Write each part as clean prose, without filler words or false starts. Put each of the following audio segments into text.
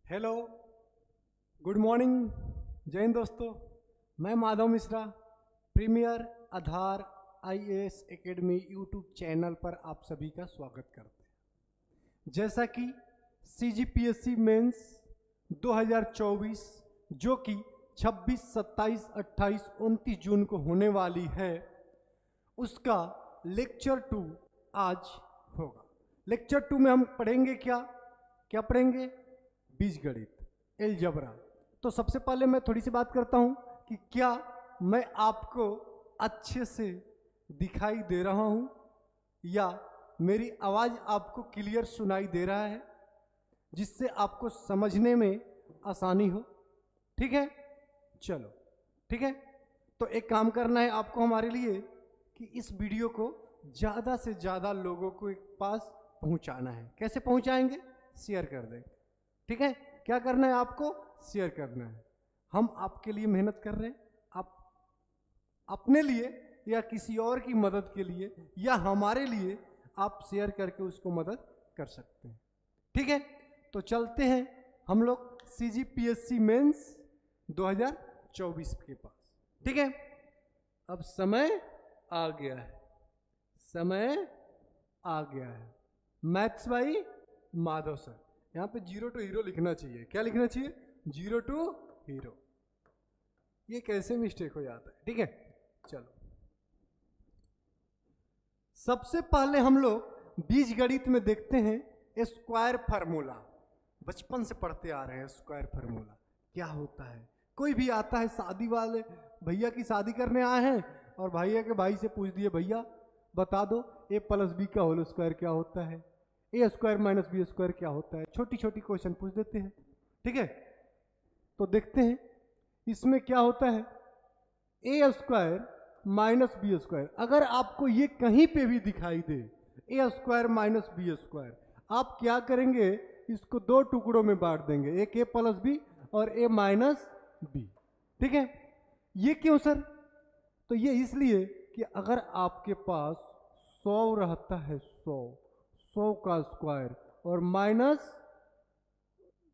Hello, good morning, जय हिंद दोस्तों। मैं माधव मिश्रा, प्रीमियर आधार आईएएस एकेडमी यूट्यूब चैनल पर आप सभी का स्वागत करते हैं। जैसा कि सीजीपीएससी मेंस 2024 जो कि 26, 27, 28, 29 जून को होने वाली है, उसका लेक्चर 2 आज होगा। लेक्चर 2 में हम पढ़ेंगे क्या पढ़ेंगे? बीजगणित, अलजेब्रा। तो सबसे पहले मैं थोड़ी सी बात करता हूं कि क्या मैं आपको अच्छे से दिखाई दे रहा हूं या मेरी आवाज़ आपको क्लियर सुनाई दे रहा है, जिससे आपको समझने में आसानी हो। ठीक है, चलो ठीक है। तो एक काम करना है आपको हमारे लिए कि इस वीडियो को ज़्यादा से ज़्यादा लोगों को पास पहुंचाना है। कैसे पहुंचाएंगे? शेयर कर देंगे। ठीक है, क्या करना है आपको? शेयर करना है। हम आपके लिए मेहनत कर रहे हैं, आप अपने लिए या किसी और की मदद के लिए या हमारे लिए आप शेयर करके उसको मदद कर सकते हैं। ठीक है, तो चलते हैं हम लोग सीजीपीएससी मेंस 2024 के पास। ठीक है, अब समय आ गया है, समय आ गया है। मैथ्स भाई माधव सर, यहाँ पे 0 टू हीरो लिखना चाहिए। क्या लिखना चाहिए? 0 टू हीरो। ये कैसे मिस्टेक हो जाता है? ठीक है, चलो सबसे पहले हम लोग बीजगणित में देखते हैं स्क्वायर फार्मूला। बचपन से पढ़ते आ रहे हैं स्क्वायर फार्मूला क्या होता है। कोई भी आता है, शादी वाले भैया की शादी करने आए हैं और भैया के भाई से पूछ दिए, भैया बता दो a प्लस बी का होल स्क्वायर क्या होता है, ए स्क्वायर माइनस बी स्क्वायर क्या होता है। छोटी छोटी क्वेश्चन पूछ देते हैं। ठीक है, तो देखते हैं इसमें क्या होता है। ए स्क्वायर माइनस बी स्क्वायर, अगर आपको ये कहीं पे भी दिखाई दे ए स्क्वायर माइनस बी स्क्वायर, आप क्या करेंगे? इसको दो टुकड़ों में बांट देंगे, एक ए प्लस बी और ए माइनस बी। ठीक है, ये क्यों सर? तो ये इसलिए कि अगर आपके पास 100 रहता है, 100 का स्क्वायर और माइनस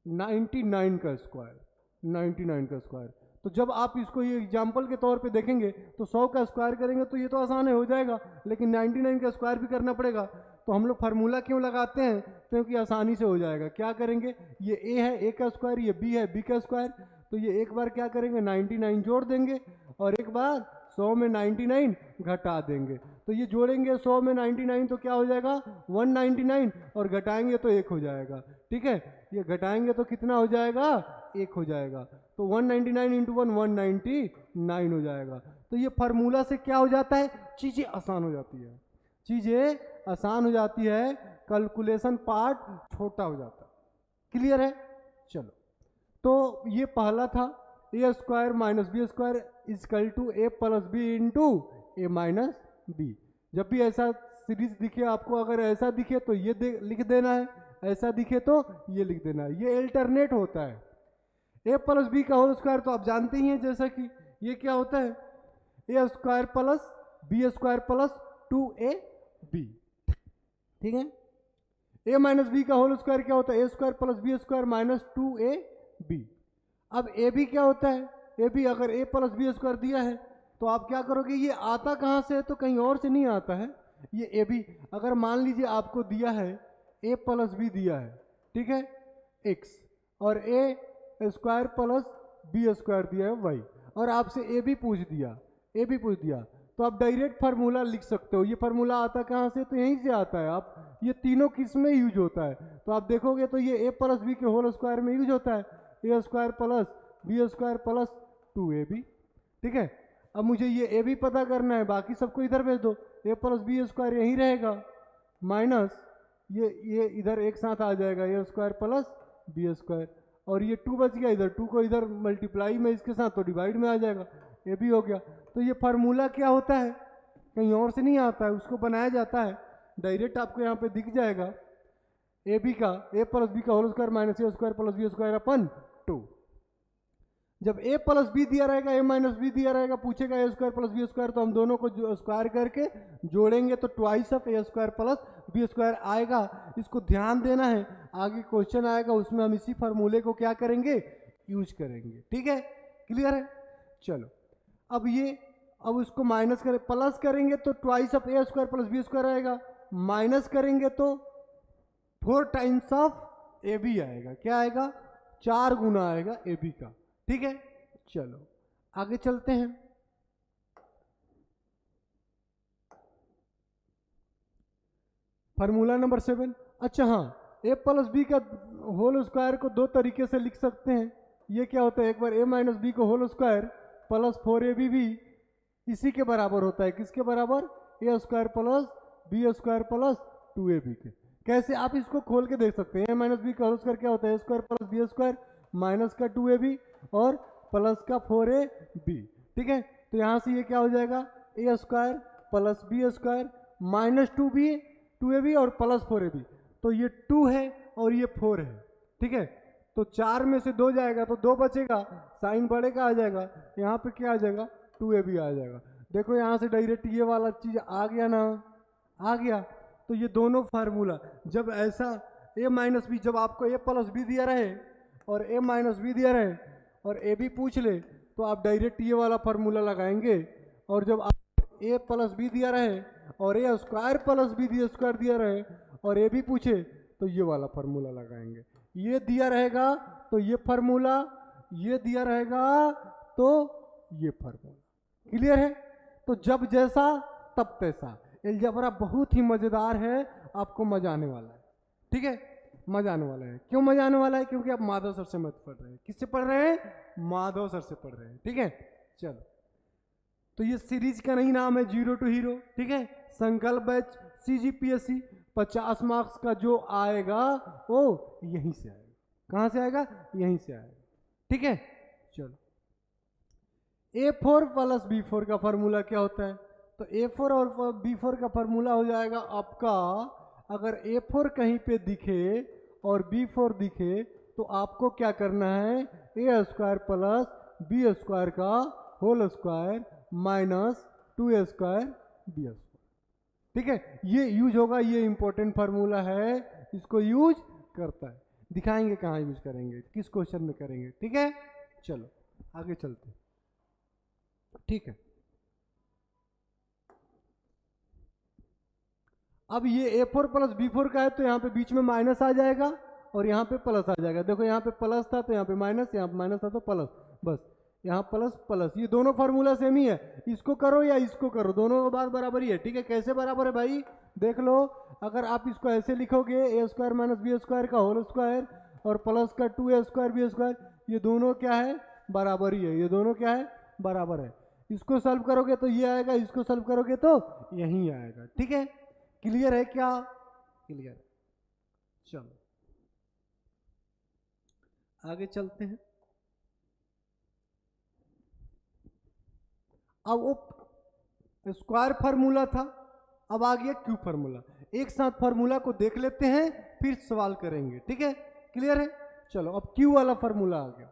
99 का स्क्वायर, 99 का स्क्वायर, तो जब आप इसको ये एग्जाम्पल के तौर पे देखेंगे तो 100 का स्क्वायर करेंगे तो ये तो आसान है, हो जाएगा, लेकिन 99 का स्क्वायर भी करना पड़ेगा। तो हम लोग फार्मूला क्यों लगाते हैं? क्योंकि आसानी से हो जाएगा। क्या करेंगे? ये ए है, ए का स्क्वायर, ये बी है, बी का स्क्वायर, तो ये एक बार क्या करेंगे? 99 जोड़ देंगे और एक बार 100 में 99 घटा देंगे। तो ये जोड़ेंगे 100 में 99 तो क्या हो जाएगा? 199, और घटाएंगे तो 1 हो जाएगा। ठीक है, ये घटाएंगे तो कितना हो जाएगा? 1 हो जाएगा। तो 199 इंटू 1 199 हो जाएगा। तो ये फार्मूला से क्या हो जाता है? चीज़ें आसान हो जाती है, चीज़ें आसान हो जाती है, कैलकुलेशन पार्ट छोटा हो जाता है। क्लियर है? चलो, तो ये पहला था a square minus B square is equal to A plus B into A minus b. जब भी ऐसा सीरीज दिखे आपको, अगर ऐसा दिखे तो ये लिख देना है, ऐसा दिखे तो ये लिख देना है। ये अल्टरनेट होता है। ए प्लस बी का होल स्क्वायर तो आप जानते ही हैं, जैसा कि ये क्या होता है? ए square plus B square plus 2ab। ठीक है, ए माइनस बी का होल स्क्वायर क्या होता है? ए square plus B square minus 2ab। अब ए बी क्या होता है? ए बी अगर ए प्लस बी स्क्वायर दिया है तो आप क्या करोगे? ये आता कहाँ से है? तो कहीं और से नहीं आता है। ये ए बी अगर मान लीजिए आपको दिया है ए प्लस बी दिया है, ठीक है, एक्स, और ए स्क्वायर प्लस बी स्क्वायर दिया है वाई, और आपसे ए बी पूछ दिया, ए बी पूछ दिया, तो आप डायरेक्ट फार्मूला लिख सकते हो। ये फार्मूला आता कहाँ से? तो यहीं से आता है। आप ये तीनों किस में यूज होता है? तो आप देखोगे तो ये ए प्लस बी के होल स्क्वायर में यूज होता है, ए square plus B square plus 2ab। ठीक है, अब मुझे ये ए बी पता करना है, बाकी सबको इधर भेज दो। ए प्लस बी स्क्वायर यहीं रहेगा, माइनस ये इधर एक साथ आ जाएगा, A square plus B square, और ये 2 बच गया इधर, 2 को इधर मल्टीप्लाई में इसके साथ तो डिवाइड में आ जाएगा, ये भी हो गया। तो ये फार्मूला क्या होता है? कहीं और से नहीं आता है, उसको बनाया जाता है डायरेक्ट। आपको यहाँ पे दिख जाएगा ए बी का, ए प्लस बी का whole square minus a square plus B square upon 2। जब a प्लस बी दिया रहेगा, a माइनस बी दिया रहेगा, पूछेगा a square plus B square, तो हम दोनों को स्क्वायर करके जोड़ेंगे तो twice of a square plus B square आएगा। इसको ध्यान देना है, आगे क्वेश्चन आएगा उसमें हम इसी फार्मूले को क्या करेंगे, यूज करेंगे। ठीक है, क्लियर है। चलो अब उसको माइनस करें, प्लस करेंगे तो twice of a square plus B square आएगा, माइनस करेंगे तो 4 टाइम्स ऑफ ए बी आएगा। क्या आएगा, 4 गुना आएगा ए बी का। ठीक है, चलो आगे चलते हैं। Formula number 7। अच्छा हाँ, ए प्लस बी का होल स्क्वायर को 2 तरीके से लिख सकते हैं। ये क्या होता है, एक बार ए माइनस बी को होल स्क्वायर प्लस 4ab भी इसी के बराबर होता है। किसके बराबर, A square plus B square plus 2ab के। कैसे, आप इसको खोल के देख सकते हैं। ए माइनस बी का होल स्क्वायर क्या होता है, ए square plus B square minus का 2ab और प्लस का 4ab। ठीक है, तो यहाँ से ये क्या हो जाएगा, A square plus B square minus 2ab और प्लस 4ab। तो ये 2 है और ये 4 है। ठीक है, तो 4 में से 2 जाएगा तो 2 बचेगा, साइन बढ़ेगा आ जाएगा, यहाँ पे क्या आ जाएगा, 2ab आ जाएगा। देखो यहाँ से डायरेक्ट ये वाला चीज आ गया ना, आ गया। तो ये दोनों फार्मूला, जब ऐसा a माइनस बी, जब आपको a प्लस बी दिया रहे और a माइनस बी दिया रहे और a बी पूछ ले, तो आप डायरेक्ट ये वाला फार्मूला लगाएंगे। और जब आप a प्लस बी दिया रहे और a square plus B square दिया रहे और a बी पूछे, तो ये वाला फार्मूला लगाएंगे। ये दिया रहेगा तो ये फार्मूला, ये दिया रहेगा तो ये फार्मूला। क्लियर है। तो जब जैसा तब तैसा। अलजेब्रा बहुत ही मजेदार है, आपको मजा आने वाला है। ठीक है, मजा आने वाला है। क्यों मजा आने वाला है, क्योंकि आप माधव सर से मत पढ़ रहे हैं। किससे पढ़ रहे हैं, माधव सर से पढ़ रहे हैं। ठीक है, चलो तो ये सीरीज का नहीं नाम है जीरो टू हीरो। ठीक है, संकल्प बैच CGPSC 50 मार्क्स का जो आएगा वो यहीं से आएगा। कहाँ से आएगा, यहीं से आएगा। ठीक है, चलो A4 प्लस B4 का फार्मूला क्या होता है, तो A4 और B4 का फार्मूला हो जाएगा आपका, अगर A4 कहीं पे दिखे और B4 दिखे तो आपको क्या करना है, A square plus B square का whole square minus 2A square B square. ठीक है, ये यूज होगा, ये इंपॉर्टेंट फार्मूला है, इसको यूज करता है। दिखाएंगे कहाँ यूज करेंगे, किस क्वेश्चन में करेंगे। ठीक है, चलो आगे चलते हैं। ठीक है, अब ये A4 प्लस B4 का है तो यहाँ पे बीच में माइनस आ जाएगा और यहाँ पे प्लस आ जाएगा। देखो यहाँ पे प्लस था तो यहाँ पे माइनस, यहाँ पे माइनस था तो प्लस, बस यहाँ प्लस प्लस। ये दोनों फार्मूला सेम ही है, इसको करो या इसको करो, दोनों बार बराबर ही है। ठीक है, कैसे बराबर है भाई, देख लो। अगर आप इसको ऐसे लिखोगे, ए स्क्वायर माइनस बी स्क्वायर का होल स्क्वायर और प्लस का 2A स्क्वायर बी स्क्वायर, ये दोनों क्या है, बराबर ही है। ये दोनों क्या है, बराबर है। इसको सॉल्व करोगे तो ये आएगा, इसको सॉल्व करोगे तो यही आएगा। ठीक है, क्लियर है क्या, क्लियर। चलो आगे चलते हैं। अब वो स्क्वायर फार्मूला था, अब आ गया क्यूब फार्मूला। एक साथ फार्मूला को देख लेते हैं फिर सवाल करेंगे। ठीक है, क्लियर है। चलो अब क्यू वाला फार्मूला आ गया,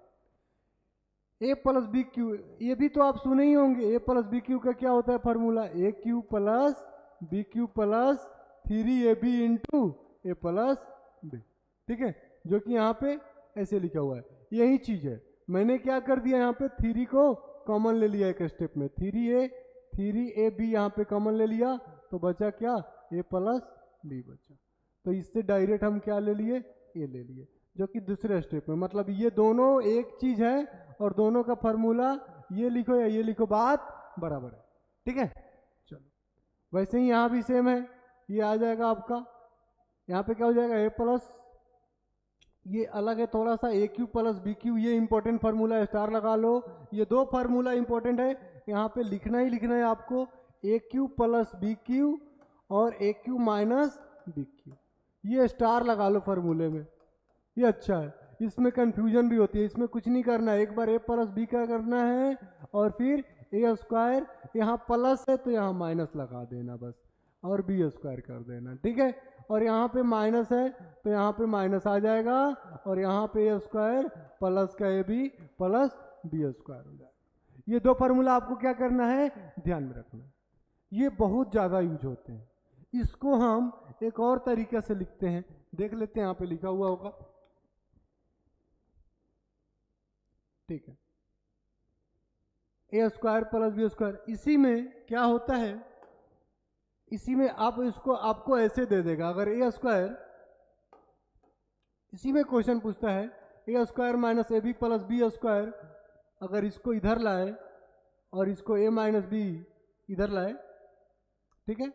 ए प्लस बी क्यू। ये भी तो आप सुने ही होंगे, ए प्लस बी क्यू का क्या होता है formula, A cube plus B cube plus 3ab into A plus B. ठीक है, जो कि यहाँ पे ऐसे लिखा हुआ है, यही चीज है। मैंने क्या कर दिया, यहाँ पे 3 को कॉमन ले लिया एक स्टेप में, 3ab यहाँ पे कॉमन ले लिया तो बचा क्या, ए प्लस बी बचा। तो इससे डायरेक्ट हम क्या ले लिए, ए ले लिए, जो कि दूसरे स्टेप में। मतलब ये दोनों एक चीज है और दोनों का फार्मूला ये लिखो या ये लिखो, बात बराबर है। ठीक है, चलो वैसे ही यहाँ भी सेम है, ये आ जाएगा आपका, यहाँ पे क्या हो जाएगा, ए प्लस, ये अलग है थोड़ा सा, ए क्यू प्लस बी क्यू। ये इंपॉर्टेंट फार्मूला, स्टार लगा लो। ये 2 फार्मूला इंपॉर्टेंट है, यहाँ पे लिखना ही लिखना है आपको, ए क्यू प्लस बी क्यू और ए क्यू माइनस बी क्यू। ये स्टार लगा लो फार्मूले में, ये अच्छा है। इसमें कंफ्यूजन भी होती है, इसमें कुछ नहीं करना है, एक बार ए प्लस बी का करना है और फिर ए स्क्वायर, यहाँ प्लस है तो यहाँ माइनस लगा देना बस, और बी स्क्वायर कर देना। ठीक है, और यहाँ पे माइनस है तो यहाँ पे माइनस आ जाएगा और यहाँ पे ए स्क्वायर प्लस का A B plus B square हो जाएगा। ये दो फार्मूला आपको क्या करना है, ध्यान में रखना। ये बहुत ज़्यादा यूज होते हैं। इसको हम एक और तरीके से लिखते हैं, देख लेते हैं, यहाँ पे लिखा हुआ होगा, ठीक है, ए स्क्वायर प्लस बी स्क्वायर। इसी में क्या होता है, इसी में आप इसको आपको ऐसे दे देगा, अगर ए स्क्वायर, इसी में क्वेश्चन पूछता है ए square minus A B plus B square, अगर इसको इधर लाए और इसको ए माइनस बी इधर लाए, ठीक है,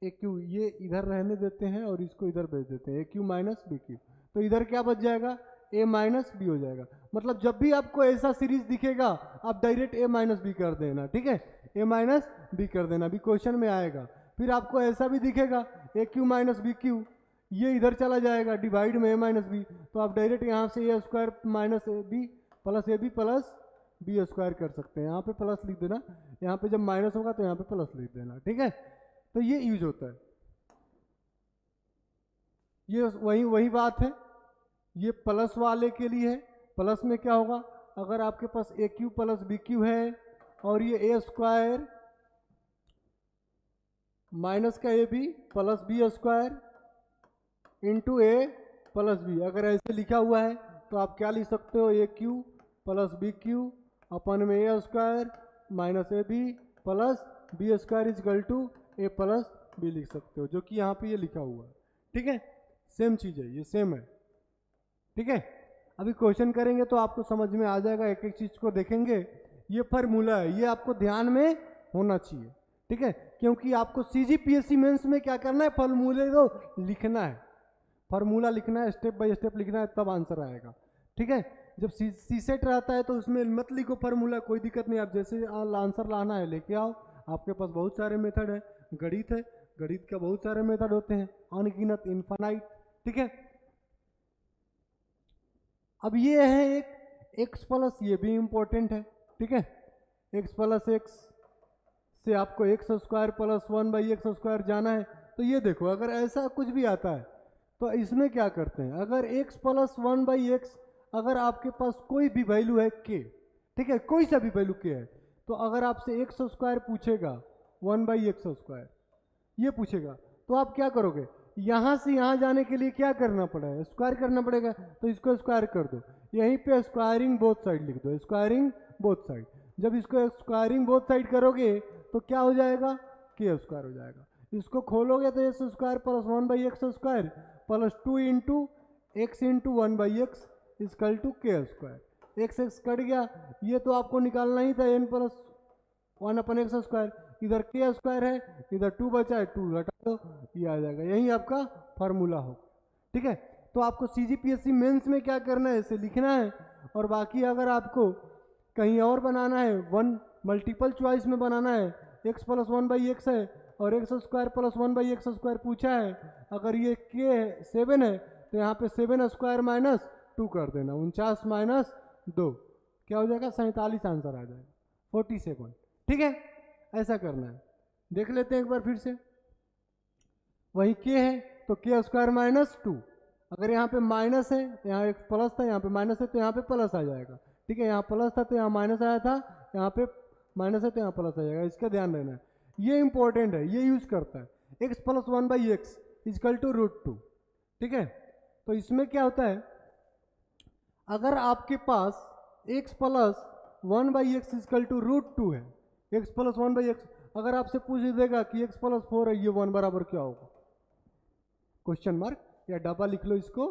ए क्यू ये इधर रहने देते हैं और इसको इधर भेज देते हैं, ए क्यू माइनस बी क्यू, तो इधर क्या बच जाएगा, ए माइनस बी हो जाएगा। मतलब जब भी आपको ऐसा सीरीज दिखेगा आप डायरेक्ट ए माइनस बी कर देना, ठीक है, ए माइनस बी कर देना, अभी क्वेश्चन में आएगा। फिर आपको ऐसा भी दिखेगा ए क्यू माइनस बी क्यू, ये इधर चला जाएगा डिवाइड में ए माइनस बी, तो आप डायरेक्ट यहाँ से A square minus A B plus B square कर सकते हैं। यहाँ पे प्लस लिख देना, यहाँ पे जब माइनस होगा तो यहाँ पे प्लस लिख देना, ठीक है। तो ये यूज होता है, ये वही बात है, ये प्लस वाले के लिए है। प्लस में क्या होगा, अगर आपके पास A cube plus B cube है और ये ए स्क्वायर माइनस का A B plus B square into A plus B, अगर ऐसे लिखा हुआ है तो आप क्या लिख सकते हो, A cube plus B cube अपन में A square minus A B plus B square is equal to A plus B लिख सकते हो, जो कि यहाँ पे ये लिखा हुआ है, ठीक है। सेम चीज़ है, ये सेम है, ठीक है। अभी क्वेश्चन करेंगे तो आपको समझ में आ जाएगा, एक एक चीज़ को देखेंगे। ये फार्मूला है, ये आपको ध्यान में होना चाहिए, ठीक है, क्योंकि आपको सीजीपीएससी मेंस में क्या करना है, फार्मूले को लिखना है, फार्मूला लिखना है, स्टेप बाय स्टेप लिखना है, तब आंसर आएगा, ठीक है। जब सी सेट रहता है तो उसमें मत लिखो फार्मूला, कोई दिक्कत नहीं, आप जैसे आंसर लाना है लेके आओ, आपके पास बहुत सारे मेथड है, गणित है, गणित का बहुत सारे मेथड होते हैं, अनगिनत, इनफाइनाइट, ठीक है। अब ये है एक एक्स प्लस, ये भी इंपॉर्टेंट है, ठीक है, एक्स प्लस एक्स से आपको x square plus 1/x square जाना है। तो ये देखो, अगर ऐसा कुछ भी आता है तो इसमें क्या करते हैं, अगर x प्लस 1/x, अगर आपके पास कोई भी वैल्यू है k, ठीक है, कोई सा भी वैल्यू k है, तो अगर आपसे एक्स स्क्वायर पूछेगा 1/x स्क्वायर ये पूछेगा, तो आप क्या करोगे, यहाँ से यहाँ जाने के लिए क्या करना पड़ेगा, स्क्वायर करना पड़ेगा, तो इसको स्क्वायर कर दो, यहीं पे स्क्वायरिंग बोथ साइड लिख दो, स्क्वायरिंग बोथ साइड। जब इसको स्क्वायरिंग बोथ साइड करोगे तो क्या हो जाएगा, के स्क्वायर हो जाएगा। इसको खोलोगे तो x square plus 1/x square plus 2 into x into 1/x is equal to के स्क्वायर, एक्स एक्स कट गया, ये तो आपको निकालना ही था n प्लस 1/x स्क्वायर, इधर के स्क्वायर है, इधर 2 बचा है, 2 घटा दो, ये आ जाएगा, यही आपका फार्मूला हो, ठीक है। तो आपको सीजीपीएससी मेंस में क्या करना है, इसे लिखना है, और बाकी अगर आपको कहीं और बनाना है, वन मल्टीपल चॉइस में बनाना है, x प्लस 1/x है और x square plus 1/x square पूछा है, अगर ये के 7 है तो यहाँ पे 7 स्क्वायर माइनस 2 कर देना, 49 माइनस 2 क्या हो जाएगा, 47 आंसर आ जाएगा, 47, ठीक है। ऐसा करना है, देख लेते हैं एक बार फिर से, वही के है तो के स्क्वायर माइनस 2, अगर यहाँ पे माइनस है, यहाँ एक प्लस था, यहाँ पे माइनस है, तो यहाँ पे प्लस आ जाएगा, ठीक है, यहाँ प्लस था तो यहाँ माइनस आया था, यहाँ पे माइनस है तो यहाँ प्लस आ जाएगा, इसका ध्यान रहना है, ये इंपॉर्टेंट है, ये यूज करता है, x plus 1/x is equal to √2, ठीक है। तो इसमें क्या होता है, अगर आपके पास x plus 1/x is equal to √2 है, x प्लस 1/x, अगर आपसे पूछ देगा कि x प्लस 4 है, ये 1 बराबर क्या होगा, क्वेश्चन मार्क, या डब्बा लिख लो इसको,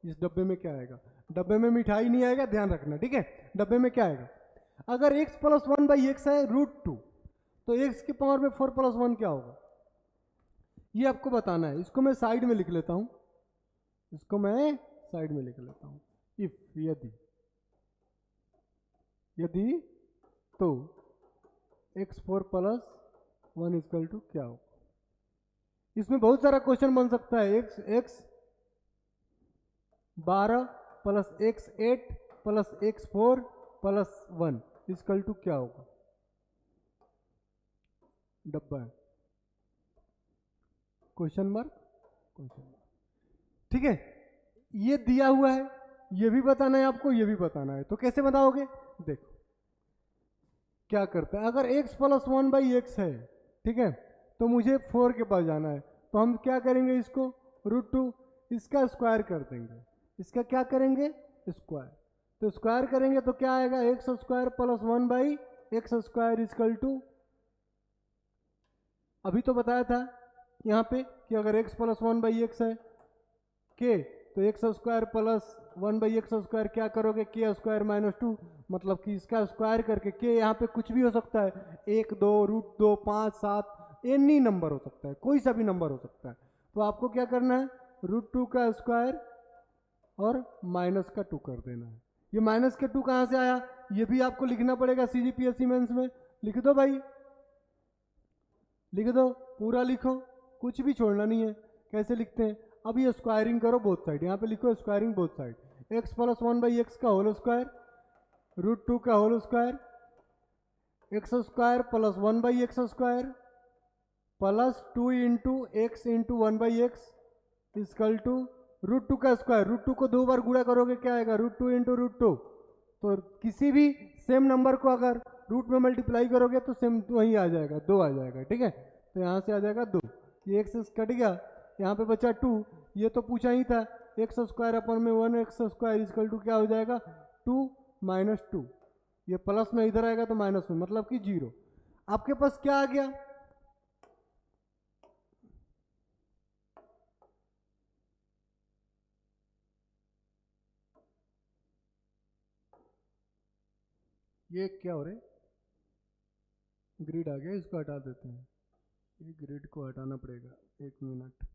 इस डब्बे में क्या आएगा, डब्बे में मिठाई नहीं आएगा, ध्यान रखना, ठीक है, डब्बे में क्या आएगा, अगर x प्लस 1/x है √2, तो x की पावर में 4 प्लस 1 क्या होगा, ये आपको बताना है। इसको मैं साइड में लिख लेता हूं, इसको मैं साइड में लिख लेता हूं, इफ, यदि तो x 4 प्लस 1 इक्वल टू क्या होगा। इसमें बहुत सारा क्वेश्चन बन सकता है, x 12 plus x 8 plus x 4 plus 1 equal to क्या होगा, डब्बा है, क्वेश्चन मार्क, ठीक है। ये दिया हुआ है, ये भी बताना है आपको, ये भी बताना है, तो कैसे बताओगे? देखो क्या करता है, अगर x प्लस 1/x है, ठीक है, तो मुझे 4 के पास जाना है, तो हम क्या करेंगे, इसको √2 इसका स्क्वायर कर देंगे, इसका क्या करेंगे, स्क्वायर। तो स्क्वायर करेंगे तो क्या आएगा, x² plus 1/x² equal to, अभी तो बताया था यहाँ पे कि अगर x प्लस 1/x है k, तो x² प्लस 1/x² क्या करोगे, k² माइनस 2, मतलब कि इसका स्क्वायर करके k यहाँ पे कुछ भी हो सकता है, 1 2 √2 5 7 एनी नंबर हो सकता है, कोई सा भी नंबर हो सकता है। तो आपको क्या करना है, √2 का स्क्वायर और माइनस का 2 कर देना है। ये माइनस का 2 कहाँ से आया, ये भी आपको लिखना पड़ेगा CGPSC मेंस में। लिख दो भाई, लिख दो, पूरा लिखो, कुछ भी छोड़ना नहीं है। कैसे लिखते हैं, अब ये स्क्वायरिंग करो बोथ साइड, यहाँ पे लिखो squaring both side, x plus 1/x का होल स्क्वायर, √2 का whole square, x² plus 1/x² plus 2 into x into 1/x equal to √2 का स्क्वायर, √2 को 2 बार गुणा करोगे क्या आएगा, √2 इंटू √2। तो किसी भी सेम नंबर को अगर रूट में मल्टीप्लाई करोगे तो सेम वही आ जाएगा, 2 आ जाएगा, ठीक है। तो यहाँ से आ जाएगा 2, ये x कट गया, यहाँ पे बचा 2, ये तो पूछा ही था, x² अपन में 1x² इक्वल टू क्या हो जाएगा, 2 माइनस 2, ये प्लस में इधर आएगा तो माइनस में, मतलब कि 0। आपके पास क्या आ गया, ये क्या हो रहा है, ग्रिड आ गया, इसको हटा देते हैं, ये ग्रिड को हटाना पड़ेगा, 1 मिनट।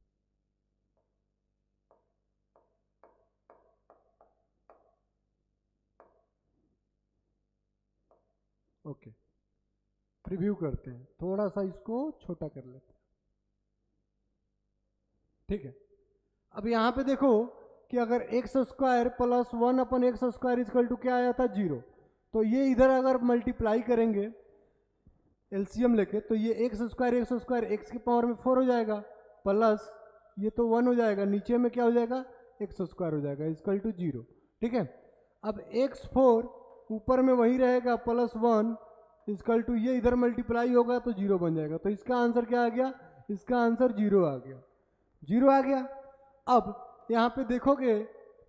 ओके, प्रीव्यू करते हैं, थोड़ा सा इसको छोटा कर लेते हैं, ठीक है। अब यहाँ पे देखो कि अगर x² plus 1/x² equal to क्या आया था, 0, तो ये इधर अगर मल्टीप्लाई करेंगे एलसीएम लेके, तो ये x² x की पावर में 4 हो जाएगा, प्लस ये तो 1 हो जाएगा, नीचे में क्या हो जाएगा, x² हो जाएगा इक्वल टू 0, ठीक है। अब x4 ऊपर में वही रहेगा प्लस 1 इक्वल टू, ये इधर मल्टीप्लाई होगा तो 0 बन जाएगा, तो इसका आंसर क्या आ गया, इसका आंसर 0 आ गया, 0 आ गया। अब यहाँ पे देखोगे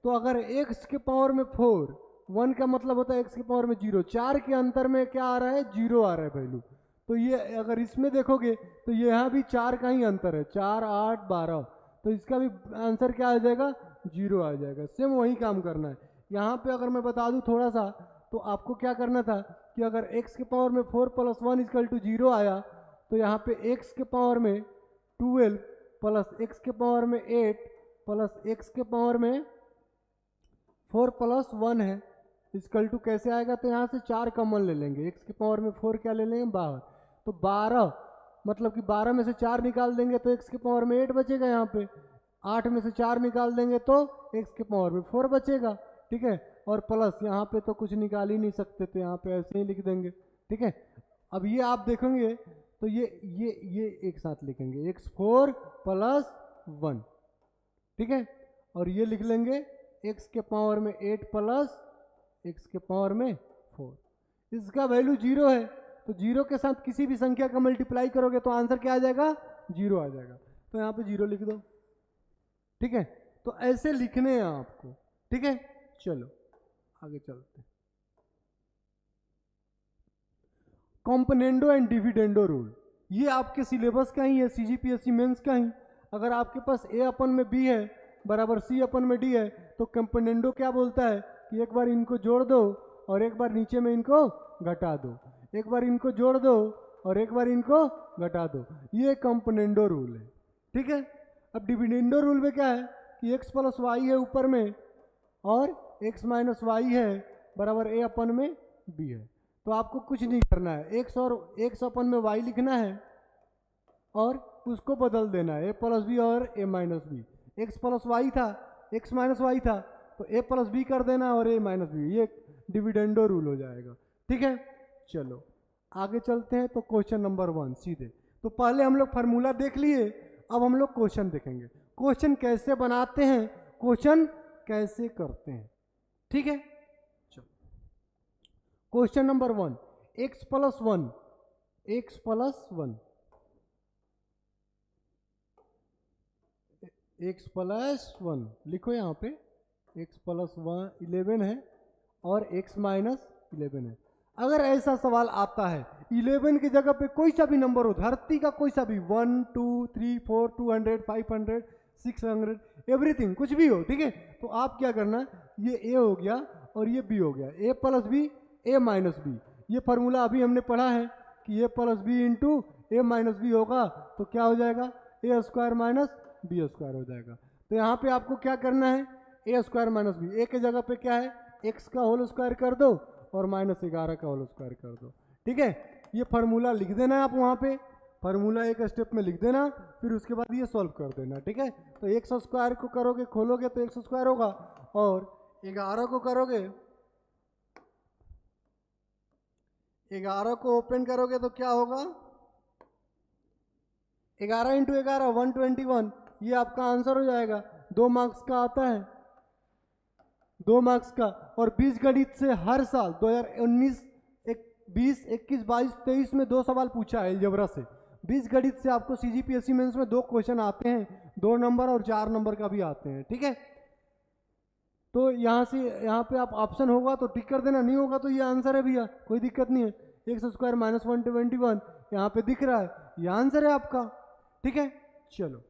तो अगर x के पावर में 4, 1 का मतलब होता है x के पावर में 0, 4 के अंतर में क्या आ रहा है, 0 आ रहा है वैल्यू। तो ये अगर इसमें देखोगे तो यहाँ भी 4 का ही अंतर है, 4 8 12, तो इसका भी आंसर क्या आ जाएगा, 0 आ जाएगा। सेम वही काम करना है। यहाँ पे अगर मैं बता दूँ थोड़ा सा, तो आपको क्या करना था कि अगर x के पावर में 4 प्लस 1 इक्वल टू 0 आया, तो यहाँ पे x के पावर में 12 प्लस x के पावर में 8 प्लस x के पावर में 4 प्लस 1 है इक्वल टू कैसे आएगा, तो यहाँ से 4 कॉमन ले लेंगे, x के पावर में 4 क्या ले लेंगे, 12, तो 12 मतलब कि 12 में से 4 निकाल देंगे तो x के पावर में 8 बचेगा, यहाँ पे 8 में से 4 निकाल देंगे तो x के पावर में 4 बचेगा, ठीक है। और प्लस यहाँ पे तो कुछ निकाल ही नहीं सकते, तो यहाँ पे ऐसे ही लिख देंगे, ठीक है। अब ये आप देखेंगे तो ये एक साथ लिखेंगे, x4 प्लस 1, ठीक है, और ये लिख लेंगे x के पावर में 8 प्लस x के पावर में 4। इसका वैल्यू 0 है, तो 0 के साथ किसी भी संख्या का मल्टीप्लाई करोगे तो आंसर क्या आ जाएगा, 0 आ जाएगा, तो यहाँ पे 0 लिख दो, ठीक है। तो ऐसे लिखने हैं आपको, ठीक है। चलो आगे चलते हैं। कॉम्पोनेंडो एंड डिविडेंडो रूल, ये आपके सिलेबस का ही है, CGPSC मेंस का ही। अगर आपके पास A/B है बराबर C/D है, तो कॉम्पोनेंडो क्या बोलता है कि एक बार इनको जोड़ दो और एक बार नीचे में इनको घटा दो, एक बार इनको जोड़ दो और एक बार इनको घटा दो, ये कॉम्पोनेंडो रूल है, ठीक है। अब डिविडेंडो रूल में क्या है कि x प्लस वाई है ऊपर में और x माइनस वाई है बराबर A/B है, तो आपको कुछ नहीं करना है, x और x/में y लिखना है और उसको बदल देना है, a प्लस बी और a minus B. x plus Y था, x माइनस वाई था, तो a प्लस बी कर देना और a माइनस बी, ये डिविडेंडो रूल हो जाएगा, ठीक है। चलो आगे चलते हैं। तो क्वेश्चन नंबर 1 सीधे, तो पहले हम लोग फार्मूला देख लिए, अब हम लोग क्वेश्चन देखेंगे, क्वेश्चन कैसे बनाते हैं, क्वेश्चन कैसे करते हैं, ठीक है। Question number 1, x plus 1, x plus 1, x plus 1 लिखो यहाँ पे, x प्लस 1 11 है और x माइनस 11 है। अगर ऐसा सवाल आता है 11 की जगह पे कोई सा भी नंबर हो, धरती का कोई सा भी, 1 2 3 4 200 500 600 एवरीथिंग, कुछ भी हो, ठीक है, तो आप क्या करना, ये a हो गया और ये b हो गया, a plus B a minus B. ये फार्मूला अभी हमने पढ़ा है कि a plus B into a minus B होगा तो क्या हो जाएगा, a square minus B square हो जाएगा। तो यहाँ पे आपको क्या करना है, a square minus B, a की जगह पे क्या है, x का होल स्क्वायर कर दो और -11 का होल स्क्वायर कर दो, ठीक है। ये फार्मूला लिख देना है आप वहाँ पे, फार्मूला एक स्टेप में लिख देना, फिर उसके बाद ये सॉल्व कर देना, ठीक है। तो x स्क्वायर को करोगे, खोलोगे तो x स्क्वायर होगा, और 11 को करोगे, 11 को ओपन करोगे तो क्या होगा, 11 इंटू 11 121, ये आपका आंसर हो जाएगा। 2 मार्क्स का आता है, 2 मार्क्स का। और बीजगणित से हर साल 2019 20 21 22 23 में 2 सवाल पूछा है अलजेब्रा से। बीजगणित से आपको सीजीपीएससी मेंस में 2 क्वेश्चन आते हैं, 2 नंबर और 4 नंबर का भी आते हैं, ठीक है। तो यहाँ से यहाँ पे आप ऑप्शन होगा तो टिक कर देना, नहीं होगा तो ये आंसर है भैया, कोई दिक्कत नहीं है। एक्स स्क्वायर माइनस 121 यहाँ पे दिख रहा है, ये आंसर है आपका, ठीक है। चलो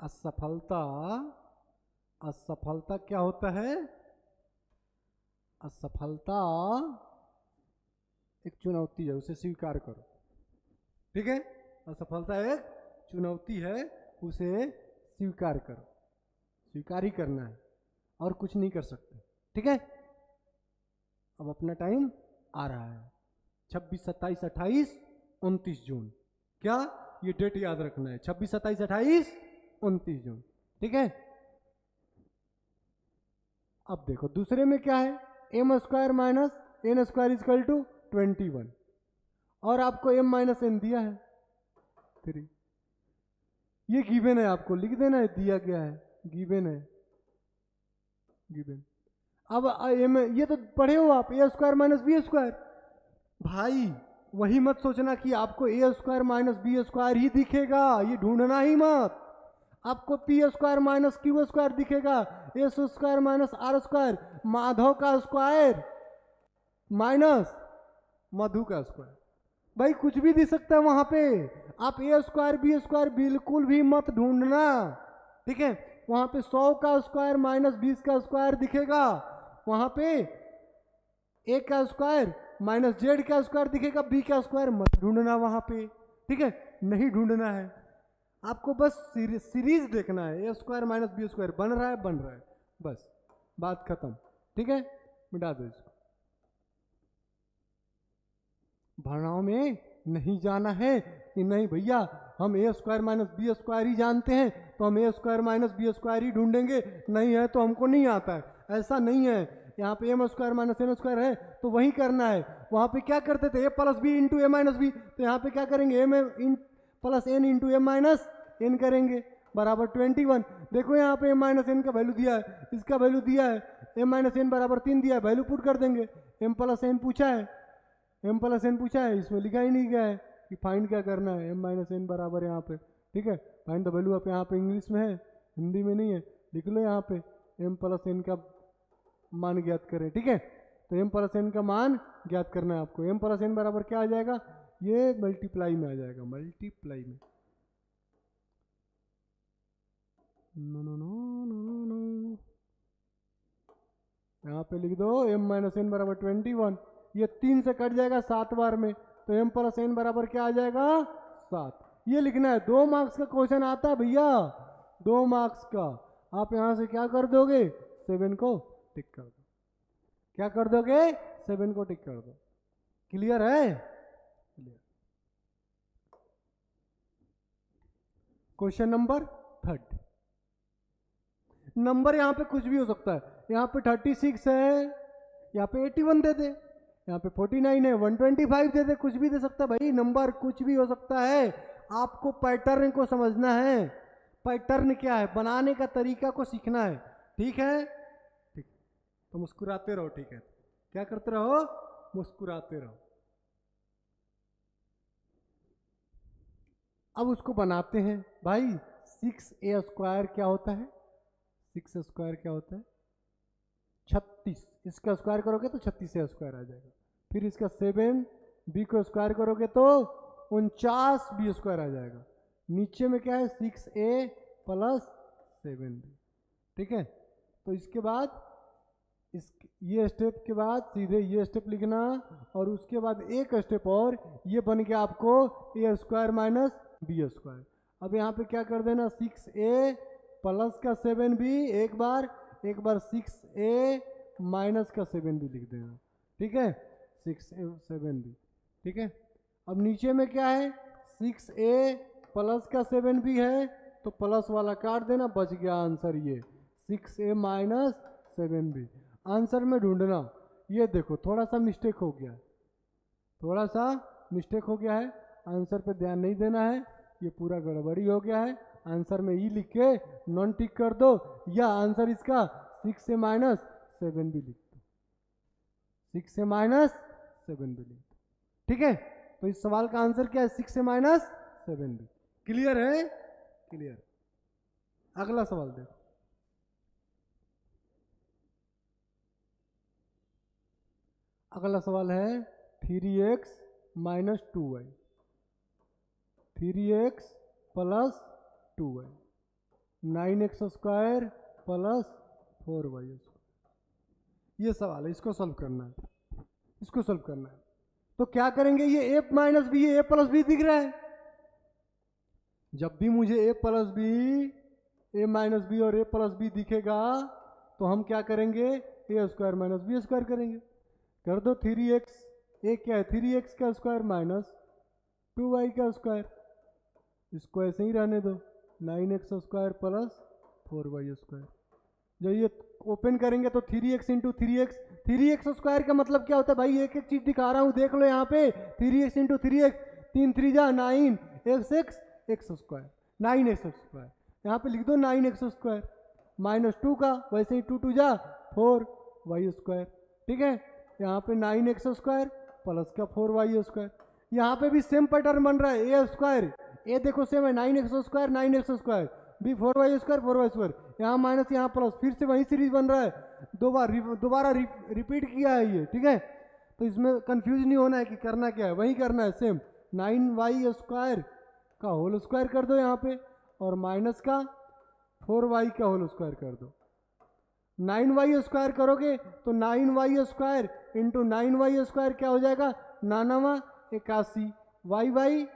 असफलता, असफलता क्या होता है, असफलता एक चुनौती है, उसे स्वीकार करो, ठीक है। असफलता एक चुनौती है, उसे स्वीकार करो, स्वीकार ही करना है और कुछ नहीं कर सकते, ठीक है। अब अपना टाइम आ रहा है, 26 27 28 29 जून, क्या ये डेट याद रखना है, 26 27 28 29 जून, ठीक है। अब देखो दूसरे में क्या है, M square minus N square is equal to 21, और आपको m माइनस एन दिया है 3, ये गिवन है, आपको लिख देना है, दिया गया है, गिवन है, गिवन। अब ये तो पढ़े हो आप, A square minus B square, भाई वही मत सोचना कि आपको A square minus B square ही दिखेगा, ये ढूंढना ही मत। आपको P square minus Q square दिखेगा, A square minus R square, Madhav का स्क्वायर माइनस मधु का स्क्वायर, भाई कुछ भी दिख सकता है वहां पे। आप ए स्क्वायर बी स्क्वायर बिल्कुल भी मत ढूंढना, ठीक है। वहां पे 100 का स्क्वायर माइनस 20 का स्क्वायर दिखेगा, वहां पे ए का स्क्वायर माइनस जेड का स्क्वायर दिखेगा, बी का स्क्वायर मत ढूंढना वहां पे, ठीक है, नहीं ढूंढना है आपको, बस सीरीज देखना है, ए स्क्वायर माइनस बी स्क्वायर बन रहा है, बन रहा है, बस बात खत्म, ठीक है। मिटा दो इसको, भरनाव में नहीं जाना है कि नहीं भैया हम ए स्क्वायर माइनस बी स्क्वायर ही जानते हैं तो हम ए स्क्वायर माइनस बी स्क्वायर ही ढूंढेंगे, नहीं है तो हमको नहीं आता है, ऐसा नहीं है। यहाँ पे M square minus N square है तो वही करना है। वहाँ पे क्या करते थे, A plus B into A minus B, तो यहाँ पे क्या करेंगे, M plus N into M minus N करेंगे, बराबर 21। देखो यहाँ पे एम माइनस एन का वैल्यू दिया है, इसका वैल्यू दिया है, एम माइनस एन बराबर 3 दिया है, वैल्यू पुट कर देंगे। एम प्लस एन पूछा है, एम प्लस एन पूछा है, इसमें लिखा ही नहीं गया है कि फाइंड क्या करना है, एम माइनस एन बराबर यहाँ पे, ठीक है, फाइंड द वैल्यू आप यहाँ पे इंग्लिश में है, हिंदी में नहीं है, लिख लो यहाँ पे एम प्लस एन का मान ज्ञात करें, ठीक है। तो एम प्लस एन का मान ज्ञात करना है आपको, एम प्लस एन बराबर क्या आ जाएगा, ये मल्टीप्लाई में आ जाएगा, मल्टीप्लाई में, no no no no no, यहाँ पे लिख दो एम माइनस एन बराबर 21, ये 3 से कट जाएगा 7 बार में, तो एम प्लस एन बराबर क्या आ जाएगा 7, ये लिखना है। 2 मार्क्स का क्वेश्चन आता है भैया, 2 मार्क्स का, आप यहाँ से क्या कर दोगे, 7 को टिक कर दो, क्या कर दोगे, 7 को टिक कर दो, क्लियर है, क्लियर। क्वेश्चन नंबर 3, नंबर यहाँ पे कुछ भी हो सकता है, यहाँ पे 36 है, यहाँ पे 81 दे दे, यहाँ पे 49 है, 125 दे दे, कुछ भी दे सकता है भाई, नंबर कुछ भी हो सकता है, आपको पैटर्न को समझना है, पैटर्न क्या है, बनाने का तरीका को सीखना है। ठीक है, ठीक, तो मुस्कुराते रहो। ठीक है, क्या करते रहो, मुस्कुराते रहो। अब उसको बनाते हैं भाई। 6a² क्या होता है, 6a² क्या होता है, 36। इसका स्क्वायर करोगे तो 36a² आ जाएगा। फिर इसका 7b को स्क्वायर करोगे तो 49b² आ जाएगा। नीचे में क्या है, 6a + 7b। ठीक है, तो इसके बाद ये स्टेप के बाद सीधे ये स्टेप लिखना, और उसके बाद एक स्टेप और, ये बन गया आपको a² - b²। अब यहाँ पे क्या कर देना, 6a + का 7b एक बार 6a - का 7b लिख देना। ठीक है, 6a 7b। ठीक है, अब नीचे में क्या है, 6a + का 7b है, तो प्लस वाला काट देना, बच गया आंसर ये 6a - 7b। आंसर में ढूंढना, ये देखो थोड़ा सा मिस्टेक हो गया, थोड़ा सा मिस्टेक हो गया है, आंसर पे ध्यान नहीं देना है, ये पूरा गड़बड़ी हो गया है। आंसर में ई लिख के नॉन टिक कर दो, या आंसर इसका 6a - 7b लिख दो, 6a - 7b लिख दो। ठीक है, तो इस सवाल का आंसर क्या है, 6a - 7b। क्लियर है, क्लियर। अगला सवाल देखो, अगला सवाल है 3x - 2y, 3x + 2y, 9x² + 4y²। ये सवाल है, इसको सॉल्व करना है, इसको सॉल्व करना है। तो क्या करेंगे, ये a - b, ये a + b दिख रहा है। जब भी मुझे a + b, a - b और a + b दिखेगा, तो हम क्या करेंगे, a² - b² करेंगे। कर दो 3x, a क्या है, 3x का स्क्वायर - 2y का स्क्वायर, इसको ऐसे ही रहने दो, 9x² + 4y²। जब ये ओपन करेंगे तो 3x × 3x, 3x² का मतलब क्या होता है भाई, एक एक चीज दिखा रहा हूं, देख लो यहाँ पे, 3x × 3x, 3 3 जा 9, x² 9x², यहाँ पे लिख दो 9x², -2 का वैसे ही 2 2 जा 4y²। ठीक है, यहाँ पे 9x² + का 4y²। यहाँ पे भी सेम पैटर्न बन रहा है, a², a देखो सेम है, 9x², 9x², b 4y², 4y², यहाँ माइनस यहाँ प्लस, फिर से वही सीरीज बन रहा है, दोबारा रिपीट किया है ये। ठीक है, तो इसमें कंफ्यूज नहीं होना है कि करना क्या है, वही करना है सेम। 9y² का होल स्क्वायर कर दो यहाँ पे, और माइनस का 4y का होल स्क्वायर कर दो। 9y² करोगे तो 9y² × 9y² क्या हो जाएगा, 9 81,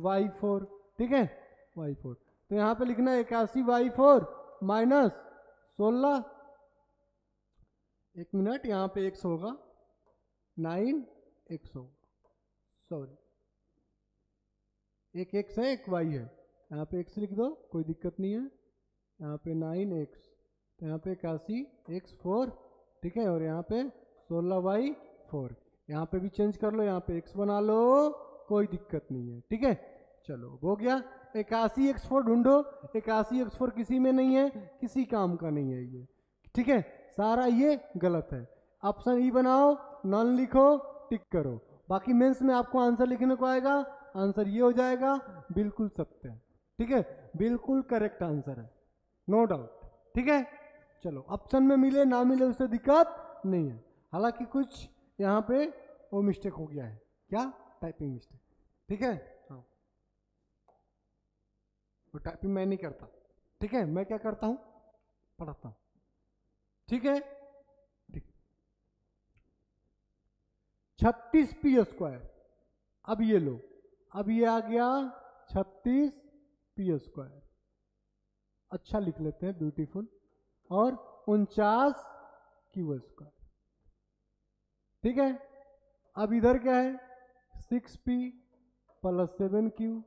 y4। ठीक है, y4, तो यहाँ पे लिखना है 81y4 - 16, एक मिनट, यहाँ पे x होगा, 9x होगा, सॉरी, एक x है एक y है, यहाँ पे x लिख दो, कोई दिक्कत नहीं है। यहाँ पे 9x, तो यहाँ पे 81x4। ठीक है, और यहाँ पे 16y4, यहाँ पे भी चेंज कर लो, यहाँ पे x बना लो, कोई दिक्कत नहीं है। ठीक है, चलो हो गया। 81x4 ढूंढो, 81x4 किसी में नहीं है, किसी काम का नहीं है ये। ठीक है, सारा ये गलत है। ऑप्शन ई बनाओ, नॉन लिखो, टिक करो, बाकी मेंस में आपको आंसर लिखने को आएगा, आंसर ये हो जाएगा, बिल्कुल सत्य है। ठीक है, बिल्कुल करेक्ट आंसर है, नो डाउट। ठीक है, चलो ऑप्शन में मिले ना मिले उससे दिक्कत नहीं है। हालांकि कुछ यहाँ पे वो मिस्टेक हो गया है, क्या, टाइपिंग मिस्टेक। ठीक है, हाँ, वो टाइपिंग मैं नहीं करता। ठीक है, मैं क्या करता हूँ, पढ़ाता हूँ। ठीक है, ठीक, 36p²। अब ये लो, अब ये आ गया 36p², अच्छा लिख लेते हैं, ब्यूटीफुल, और 49q²। ठीक है, अब इधर क्या है, 6p + 7q,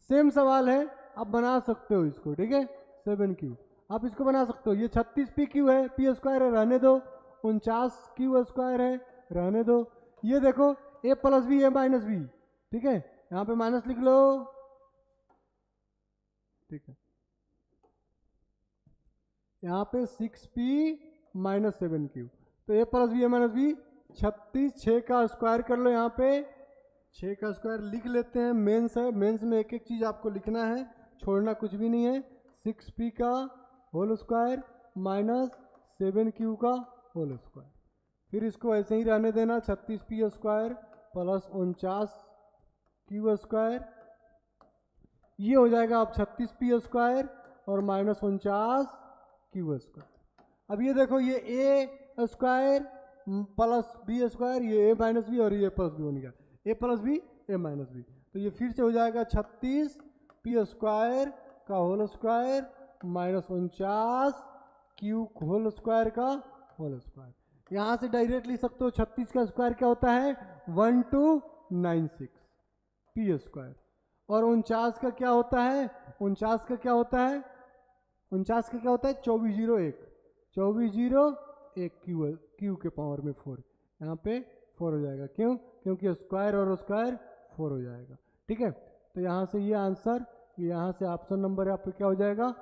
सेम सवाल है, आप बना सकते हो इसको। ठीक है, 7q आप इसको बना सकते हो, ये 36pq है, p² है, रहने दो, 49q² है, रहने दो। ये देखो a + b, a - b। ठीक है, यहाँ पे माइनस लिख लो। ठीक है, यहाँ पे 6p माइनस 7q, तो a plus B A minus B 36, 6 का स्क्वायर कर लो, यहाँ पे 6 का स्क्वायर लिख लेते हैं। मेंस है, मेंस में एक एक चीज़ आपको लिखना है, छोड़ना कुछ भी नहीं है। 6p का होल स्क्वायर माइनस 7q का होल स्क्वायर, फिर इसको ऐसे ही रहने देना। 36p square plus 49q square, ये हो जाएगा अब 36p स्क्वायर और माइनस 49q स्क्वायर। अब ये देखो, ये a square plus B square, ये a माइनस बी और ये प्लस बी बन गया, a plus B a minus B, तो ये फिर से हो जाएगा 36p स्क्वायर का whole square minus 49q whole square का होल स्क्वायर। यहाँ से डायरेक्ट लिख सकते हो 36 का स्क्वायर क्या होता है 1296 p स्क्वायर, और 49 का क्या होता है 49 का क्या होता है 49 का क्या होता है 2401 क्यू के पावर में 4, यहाँ पे 4 हो जाएगा। क्यों? क्योंकि स्क्वायर और स्क्वायर 4 हो जाएगा। ठीक है, तो यहाँ से ये आंसर, यहाँ से ऑप्शन नंबर आपको क्या हो जाएगा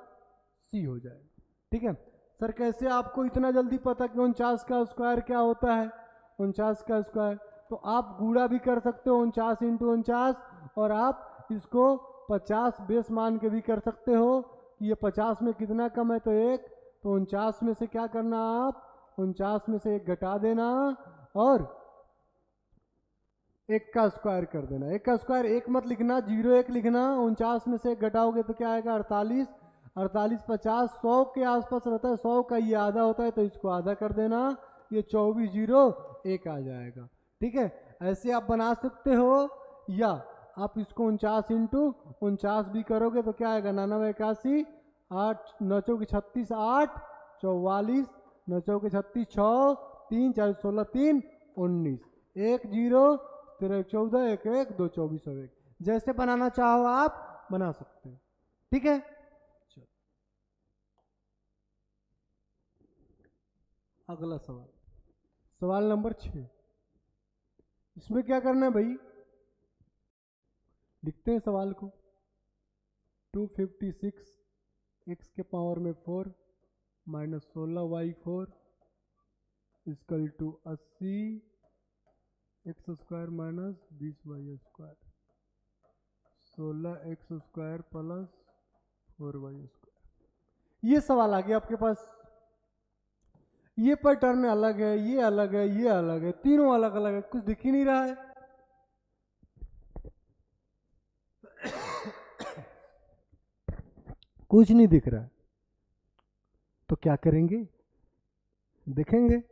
सी हो जाएगा। ठीक है सर, कैसे आपको इतना जल्दी पता कि 49 का स्क्वायर क्या होता है 49 का स्क्वायर? तो आप गुणा भी कर सकते हो 49 इंटू 49, और आप इसको 50 बेस मान के भी कर सकते हो कि ये 50 में कितना कम है तो 1, तो 49 में से क्या करना, आप 49 में से 1 घटा देना और 1 का स्क्वायर कर देना। 1 का स्क्वायर 1 मत लिखना, 01 लिखना। 49 में से 1 घटाओगे तो क्या आएगा 48, 48 50 100 के आसपास रहता है, 100 का ये आधा होता है तो इसको आधा कर देना, ये 2401 आ जाएगा। ठीक है, ऐसे आप बना सकते हो, या आप इसको 49 इंटू 49 भी करोगे तो क्या आएगा 99 81 8 9 चौके 36 8 44 9 चौके 36 6 3 4 16 3 19 1 0 13 14 1 1 2 24 और 1, जैसे बनाना चाहो आप बना सकते हो। ठीक है, अगला सवाल, सवाल नंबर 6। इसमें क्या करना है भाई, लिखते हैं सवाल को। 256 x के पावर में 4 minus 16y4 equal to 80 x square minus 20y square, 16x square plus 4y square. ये सवाल आ गया आपके पास। ये पैटर्न अलग है, ये अलग है, ये अलग है, तीनों अलग अलग है, कुछ दिख ही नहीं रहा है। कुछ नहीं दिख रहा है, तो क्या करेंगे, देखेंगे।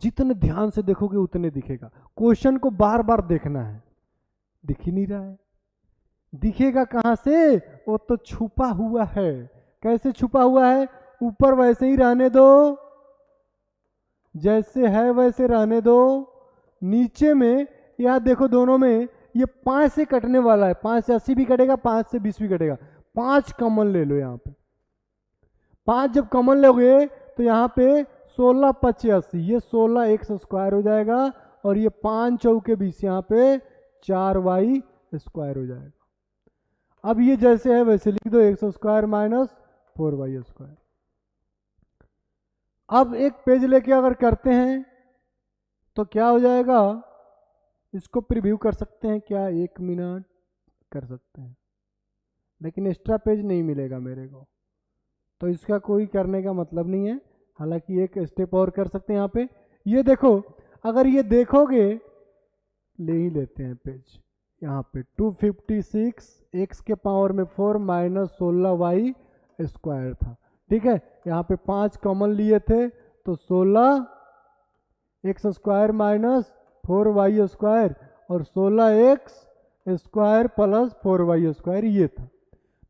जितने ध्यान से देखोगे उतने दिखेगा। क्वेश्चन को बार बार देखना है, दिख ही नहीं रहा है। दिखेगा कहां से, वो तो छुपा हुआ है। कैसे छुपा हुआ है, ऊपर वैसे ही रहने दो, जैसे है वैसे रहने दो। नीचे में यहां देखो, दोनों में ये 5 से कटने वाला है, 5 से 80 भी कटेगा, 5 से 20 भी कटेगा। 5 कॉमन ले लो, यहाँ पे 5 जब कॉमन लोगे तो यहाँ पे 16 5 80, ये 16x स्क्वायर हो जाएगा, और ये 5 चौके 20, यहाँ पे 4y स्क्वायर हो जाएगा। अब ये जैसे है वैसे लिख दो, x square minus 4y square. अब एक पेज लेके अगर करते हैं तो क्या हो जाएगा, इसको प्रीव्यू कर सकते हैं क्या, 1 मिनट कर सकते हैं, लेकिन एक्स्ट्रा पेज नहीं मिलेगा मेरे को, तो इसका कोई करने का मतलब नहीं है। हालांकि एक स्टेप और कर सकते हैं यहाँ पे। ये देखो, अगर ये देखोगे, ले ही लेते हैं पेज, यहाँ पे 256 x के पावर में 4 माइनस 16y स्क्वायर था। ठीक है, यहाँ पे 5 कॉमन लिए थे तो 16x square minus 4y square और 16x square plus 4y square ये था।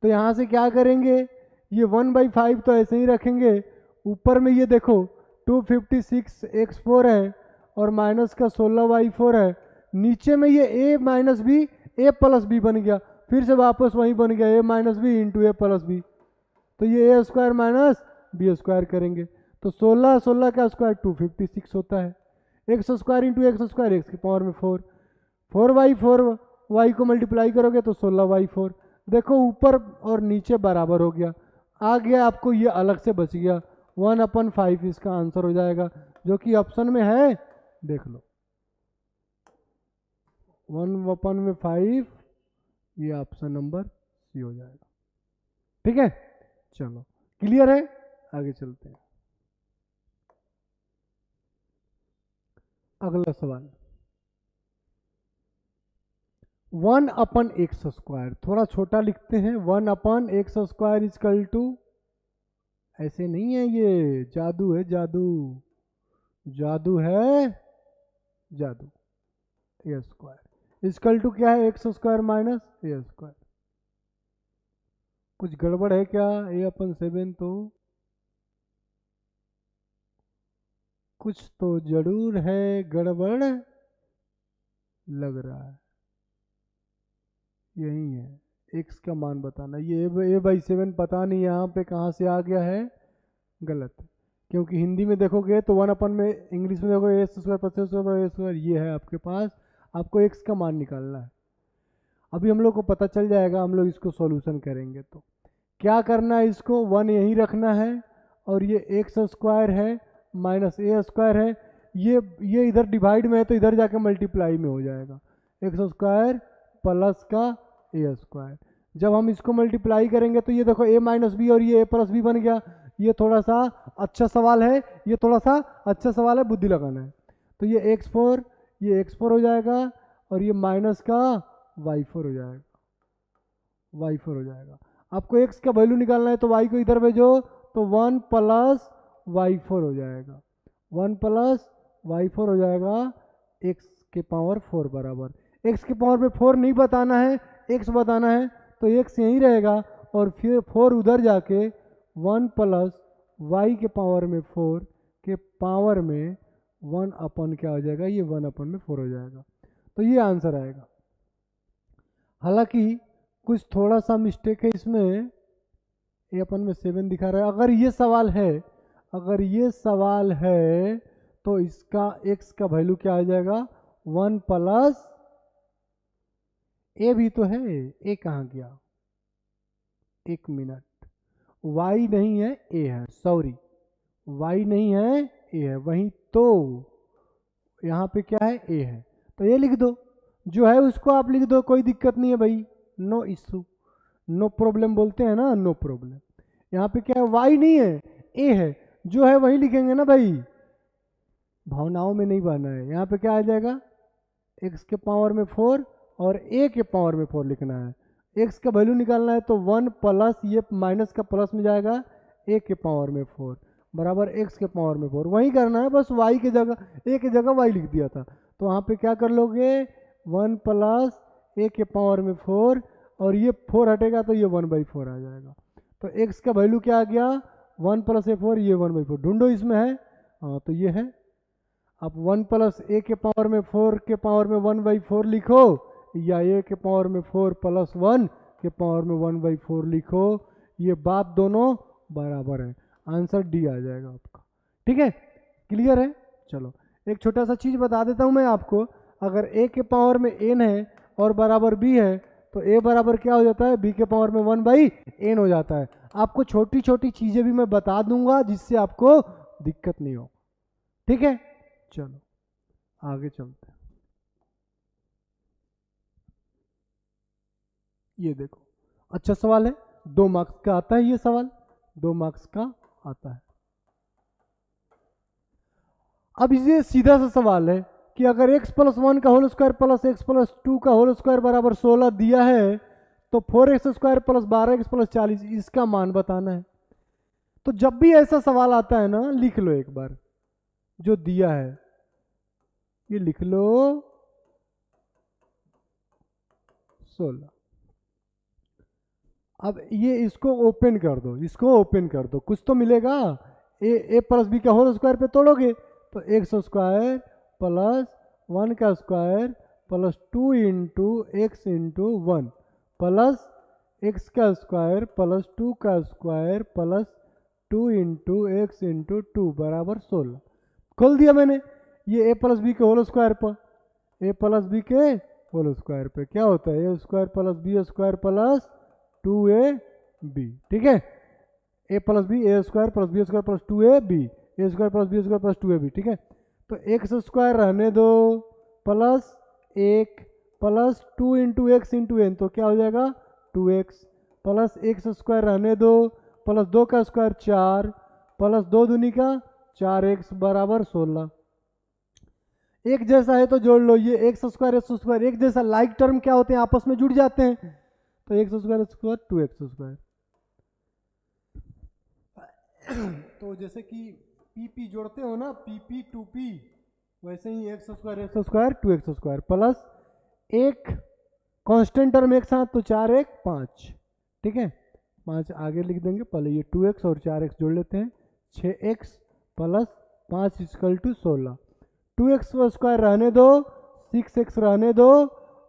तो यहाँ से क्या करेंगे, ये 1/5 तो ऐसे ही रखेंगे। ऊपर में ये देखो 256x4 है और माइनस का 16y4 है। नीचे में ये a minus B a plus B बन गया, फिर से वापस वही बन गया a minus B into a plus B, तो ये a square minus B square करेंगे तो 16 का स्क्वायर 256 होता है। X square into x square x की पावर में 4 वाई को मल्टीप्लाई करोगे तो 16y4। देखो ऊपर और नीचे बराबर हो गया, आ गया आपको, ये अलग से बच गया, 1/5 इसका आंसर हो जाएगा, जो कि ऑप्शन में है, देख लो 1/5, ये ऑप्शन नंबर सी हो जाएगा। ठीक है, चलो क्लियर है, आगे चलते हैं। अगला सवाल, 1/x², थोड़ा छोटा लिखते हैं, 1/x² इजकल टू, ऐसे नहीं है, ये जादू है, जादू, जादू है, जादू, a² इजकल टू क्या है, x² माइनस a²। कुछ गड़बड़ है क्या, a/7, तो कुछ तो जरूर है, गड़बड़ लग रहा है, यही है, x का मान बताना। ये a/7 पता नहीं यहाँ पे कहाँ से आ गया है, गलत, क्योंकि हिंदी में देखोगे तो 1 में, इंग्लिश में देखोगे a²+a², ये है आपके पास, आपको x का मान निकालना है। अभी हम लोग को पता चल जाएगा, हम लोग इसको सॉल्यूशन करेंगे। तो क्या करना है, इसको 1 यहीं रखना है, और ये x² है माइनस a² है, ये इधर डिवाइड में है तो इधर जाके मल्टीप्लाई में हो जाएगा, x² प्लस का a²। जब हम इसको मल्टीप्लाई करेंगे तो ये देखो a-b और ये a+b बन गया। ये थोड़ा सा अच्छा सवाल है, ये थोड़ा सा अच्छा सवाल है, बुद्धि लगाना है। तो ये x4, ये x4 हो जाएगा, और ये माइनस का y4 हो जाएगा, y4 हो जाएगा। आपको x का वैल्यू निकालना है तो y को इधर भेजो, तो 1 + y4 हो जाएगा, 1 + y4 हो जाएगा, x⁴ बराबर, x के पावर में 4 नहीं बताना है, x बताना है, तो x यहीं रहेगा, और फिर 4 उधर जाके 1 + y⁴ के पावर में 1 क्या हो जाएगा, ये 1/4 हो जाएगा। तो ये आंसर आएगा। हालांकि कुछ थोड़ा सा मिस्टेक है इसमें, a/7 दिखा रहा है। अगर ये सवाल है, अगर ये सवाल है तो इसका x का वैल्यू क्या आ जाएगा, 1 + a भी तो है, a कहाँ गया, 1 मिनट, y नहीं है a है, सॉरी y नहीं है a है, वहीं तो यहाँ पे क्या है, a है, तो ये लिख दो, जो है उसको आप लिख दो, कोई दिक्कत नहीं है भाई, नो इशू, नो प्रॉब्लम बोलते हैं ना, नो प्रॉब्लम। यहाँ पे क्या है, y नहीं है a है, जो है वही लिखेंगे ना भाई, भावनाओं में नहीं बहना है। यहाँ पे क्या आ जाएगा, x⁴ और a⁴ लिखना है, x का वैल्यू निकालना है, तो 1 + ये माइनस का प्लस में जाएगा, a⁴ बराबर x⁴ वही करना है, बस y की जगह, a की जगह y लिख दिया था, तो वहाँ पे क्या कर लोगे, 1 + a⁴, और ये 4 हटेगा तो ये 1/4 आ जाएगा। तो x का वैल्यू क्या आ गया, 1 + a4, ये 1/4, ढूंढो इसमें है, हाँ तो ये है। आप 1 + a⁴ के पावर में 1/4 लिखो, या a⁴ + 1 के पावर में 1/4 लिखो, ये बात दोनों बराबर है, आंसर डी आ जाएगा आपका। ठीक है, क्लियर है। चलो एक छोटा सा चीज बता देता हूं मैं आपको, अगर a के पावर में n है और बराबर b है, तो a बराबर क्या हो जाता है, b के पावर में 1/n हो जाता है। आपको छोटी छोटी चीजें भी मैं बता दूंगा जिससे आपको दिक्कत नहीं हो। ठीक है, चलो आगे चलते हैं। ये देखो अच्छा सवाल है, 2 मार्क्स का आता है, ये सवाल 2 मार्क्स का आता है। अब ये सीधा सा सवाल है कि अगर x + 1 का होल स्क्वायर प्लस x + 2 का होल स्क्वायर बराबर 16 दिया है, तो 4x² + 12x + 40 इसका मान बताना है। तो जब भी ऐसा सवाल आता है ना, लिख लो एक बार जो दिया है, ये लिख लो 16। अब ये इसको ओपन कर दो, इसको ओपन कर दो, कुछ तो मिलेगा। a + b का होल स्क्वायर पे तोड़ोगे तो x² + 1 का square plus 2 × x × 1 plus x का स्क्वायर प्लस 2 का स्क्वायर प्लस 2 × x × 2 बराबर 16। खोल दिया मैंने, ये a + b के होल स्क्वायर पर, a + b के होल स्क्वायर पे क्या होता है, a² + b² + 2ab। ठीक है, A plus B, A square plus B square plus 2ab, A square plus B square plus 2ab, ठीक है। तो एक्स स्क्वायर रहने दो plus 1 plus 2 into x into N, तो क्या हो जाएगा 2x प्लस एक्स स्क्वायर रहने दो प्लस 2 का स्क्वायर 4 प्लस 2 दूनी का 4x बराबर 16। एक जैसा है तो जोड़ लो, ये एक्स स्क्वायर एक जैसा, लाइक टर्म क्या होते हैं आपस में जुड़ जाते हैं, तो एक्स स्क्वायर 2x स्क्वायर। तो जैसे कि पी पी जोड़ते हो ना, पी पी टू पी, वैसे ही X square 2x square plus एक कांस्टेंट टर्म एक साथ, तो 4 1 5, ठीक है। 5 आगे लिख देंगे, पहले ये 2x और 4x जोड़ लेते हैं, 6x plus 5 equal to 16। 2x square रहने दो, 6x रहने दो,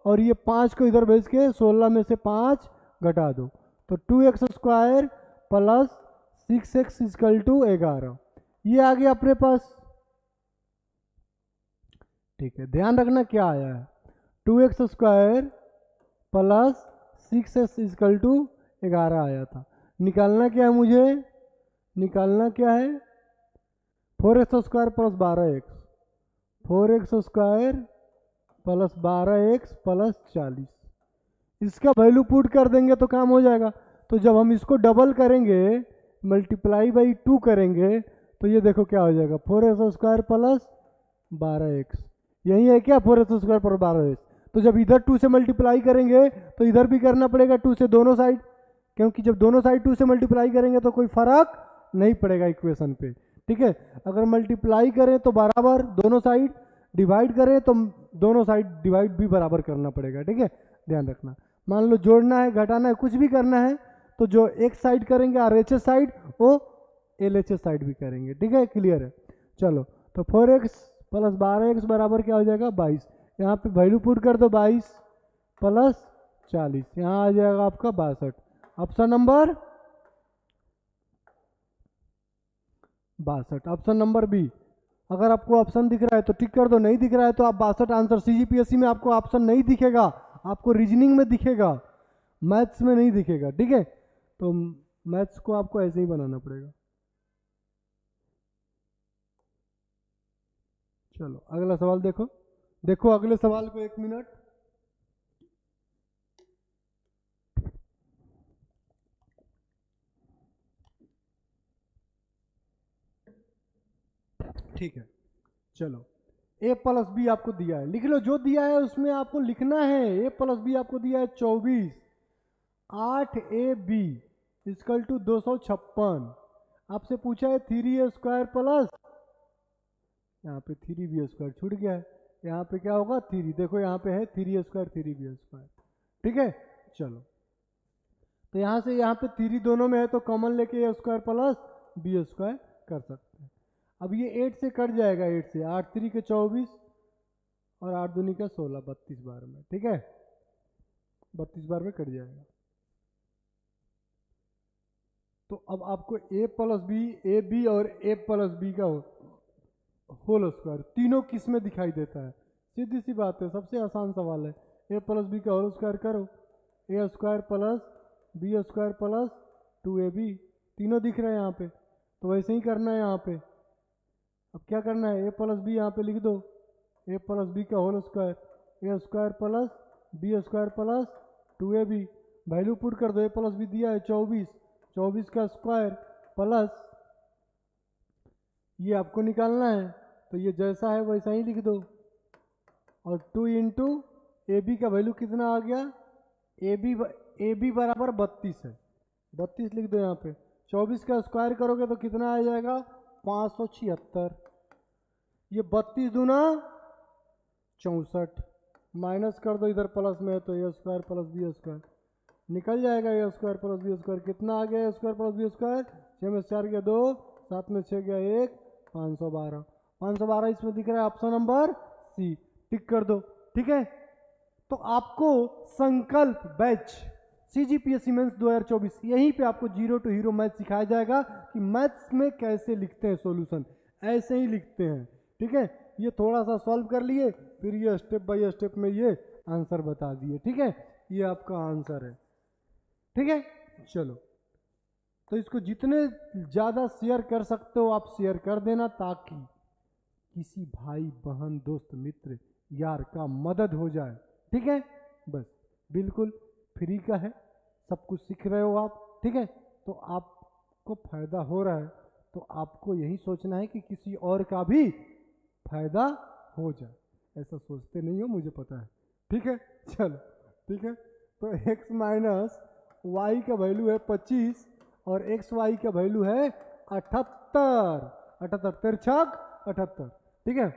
और ये 5 को इधर भेज के 16 में से 5 घटा दो, तो 2x square plus 6x equal to 11। ये आ गया अपने पास, ठीक है। ध्यान रखना क्या आया है, 2x square plus 6x equal to 11 आया था। निकालना क्या है मुझे, निकालना क्या है 4x square plus 12x, 4x square plus 12x plus 40। इसका वैल्यू पुट कर देंगे तो काम हो जाएगा। तो जब हम इसको डबल करेंगे, मल्टीप्लाई बाई 2 करेंगे, तो ये देखो क्या हो जाएगा 4x स्क्वायर प्लस 12x, यही है क्या 4x स्क्वायर प्लस 12x। तो जब इधर 2 से मल्टीप्लाई करेंगे तो इधर भी करना पड़ेगा 2 से दोनों साइड, क्योंकि जब दोनों साइड 2 से मल्टीप्लाई करेंगे तो कोई फर्क नहीं पड़ेगा इक्वेशन पे, ठीक है। अगर मल्टीप्लाई करें तो बराबर दोनों साइड, डिवाइड करें तो दोनों साइड डिवाइड भी बराबर करना पड़ेगा, ठीक है। ध्यान रखना, मान लो जोड़ना है, घटाना है, कुछ भी करना है, तो जो एक साइड करेंगे RHS साइड, वो LHS साइड भी करेंगे, ठीक है। क्लियर है, चलो। तो 4x प्लस 12x बराबर क्या हो जाएगा 22। यहाँ पे वैल्यू पुट कर दो 22 प्लस 40, यहाँ आ जाएगा आपका 62। Option number 62, option number B. अगर आपको ऑप्शन दिख रहा है तो टिक कर दो, नहीं दिख रहा है तो आप 62 आंसर। CGPSC में आपको ऑप्शन नहीं दिखेगा, आपको रीजनिंग में दिखेगा, मैथ्स में नहीं दिखेगा, ठीक है। तो मैथ्स को आपको ऐसे ही बनाना पड़ेगा। चलो अगला सवाल देखो, देखो अगले सवाल को, 1 मिनट। ठीक है, चलो। a प्लस बी आपको दिया है, लिख लो जो दिया है उसमें आपको लिखना है। a प्लस बी आपको दिया है 24, 8ab इक्वल टू 256। आपसे पूछा है 3a स्क्वायर प्लस, यहाँ पे 3b स्क्वायर छूट गया है, यहाँ पे क्या होगा 3, देखो यहाँ पे है 3a स्क्वायर 3b स्क्वायर, ठीक है। चलो, तो यहाँ से यहाँ पे 3 दोनों में है तो कॉमन लेके a square plus b square कर सकते हैं। अब ये 8 से कट जाएगा, 8 से 8 3 के 24 और 8 दूनी का 16, 32 बार में, ठीक है, 32 बार में कट जाएगा। तो अब आपको a plus B, A B और a प्लस बी का होल स्क्वायर तीनों किस में दिखाई देता है, सीधी सी बात है, सबसे आसान सवाल है। a प्लस बी का होल स्क्वायर करो, a square plus B square plus 2ab, तीनों दिख रहे हैं यहाँ पे, तो वैसे ही करना है यहाँ पे। अब क्या करना है, a प्लस बी यहाँ पे लिख दो, a प्लस बी का whole square, a square plus B square plus 2ab, value put कर दो। a प्लस बी दिया है 24, 24 का स्क्वायर प्लस ये आपको निकालना है, तो ये जैसा है वैसा ही लिख दो, और 2 इंटू ए बी का वैल्यू कितना आ गया, ए बी बराबर 32 है, 32 लिख दो यहाँ पे। 24 का स्क्वायर करोगे तो कितना आ जाएगा 576, ये 32 दूना 64, माइनस कर दो इधर प्लस में है तो ए स्क्वायर प्लस बी स्क्वायर निकल जाएगा, A square plus B square कितना आ गया, ए स्क्वायर प्लस बी स्क्वायर 6 में 4 गया 2, 7 में 6 गया 1, 512, 512 इसमें दिख रहा है, ऑप्शन नंबर सी, टिक कर दो, ठीक है। तो आपको संकल्प बैच CGPSC मेंस 2024, यहीं पे आपको जीरो टू हीरो मैथ सिखाया जाएगा कि मैथ्स में कैसे लिखते हैं सॉल्यूशन, ऐसे ही लिखते हैं, ठीक है। ये थोड़ा सा सॉल्व कर लिए, फिर ये स्टेप बाय स्टेप में ये आंसर बता दिए, ठीक है। ये आपका आंसर है, ठीक है। चलो, तो इसको जितने ज़्यादा शेयर कर सकते हो आप शेयर कर देना, ताकि किसी भाई बहन दोस्त मित्र यार का मदद हो जाए। ठीक है, बस बिल्कुल फ्री का है, सब कुछ सीख रहे हो आप। ठीक है, तो आपको फायदा हो रहा है तो आपको यही सोचना है कि किसी और का भी फायदा हो जाए। ऐसा सोचते नहीं हो, मुझे पता है। ठीक है, चलो ठीक है। तो x माइनस वाई का वैल्यू है 25 और एक्स वाई का वैल्यू है 78। 78 तिरछक 78। ठीक है,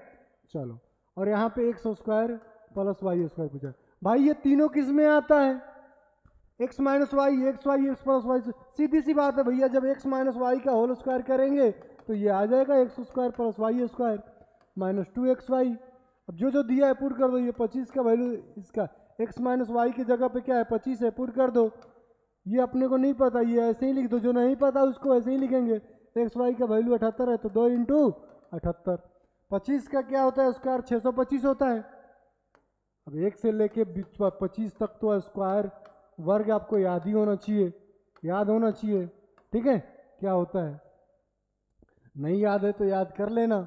चलो। और यहाँ पे X square plus Y square पूछा है। भाई ये तीनों किस में आता है? X minus Y, X Y X plus Y. सीधी सी बात है भैया, जब एक्स माइनस वाई का होल स्क्वायर करेंगे तो ये आ जाएगा X square plus Y square minus 2xy। अब जो जो दिया है पुट कर दो। ये 25 का वैल्यू, इसका एक्स माइनस वाई की जगह पे क्या है 25 है, पुट कर दो। ये अपने को नहीं पता, ये ऐसे ही लिख दो। जो नहीं पता उसको ऐसे ही लिखेंगे। एक्स वाई का वैल्यू 78 है तो 2 इंटू 78। 25 का क्या होता है स्क्वायर? 625 होता है। अब एक से लेके 25 तक तो स्क्वायर वर्ग आपको याद ही होना चाहिए, याद होना चाहिए। ठीक है, क्या होता है? नहीं याद है तो याद कर लेना।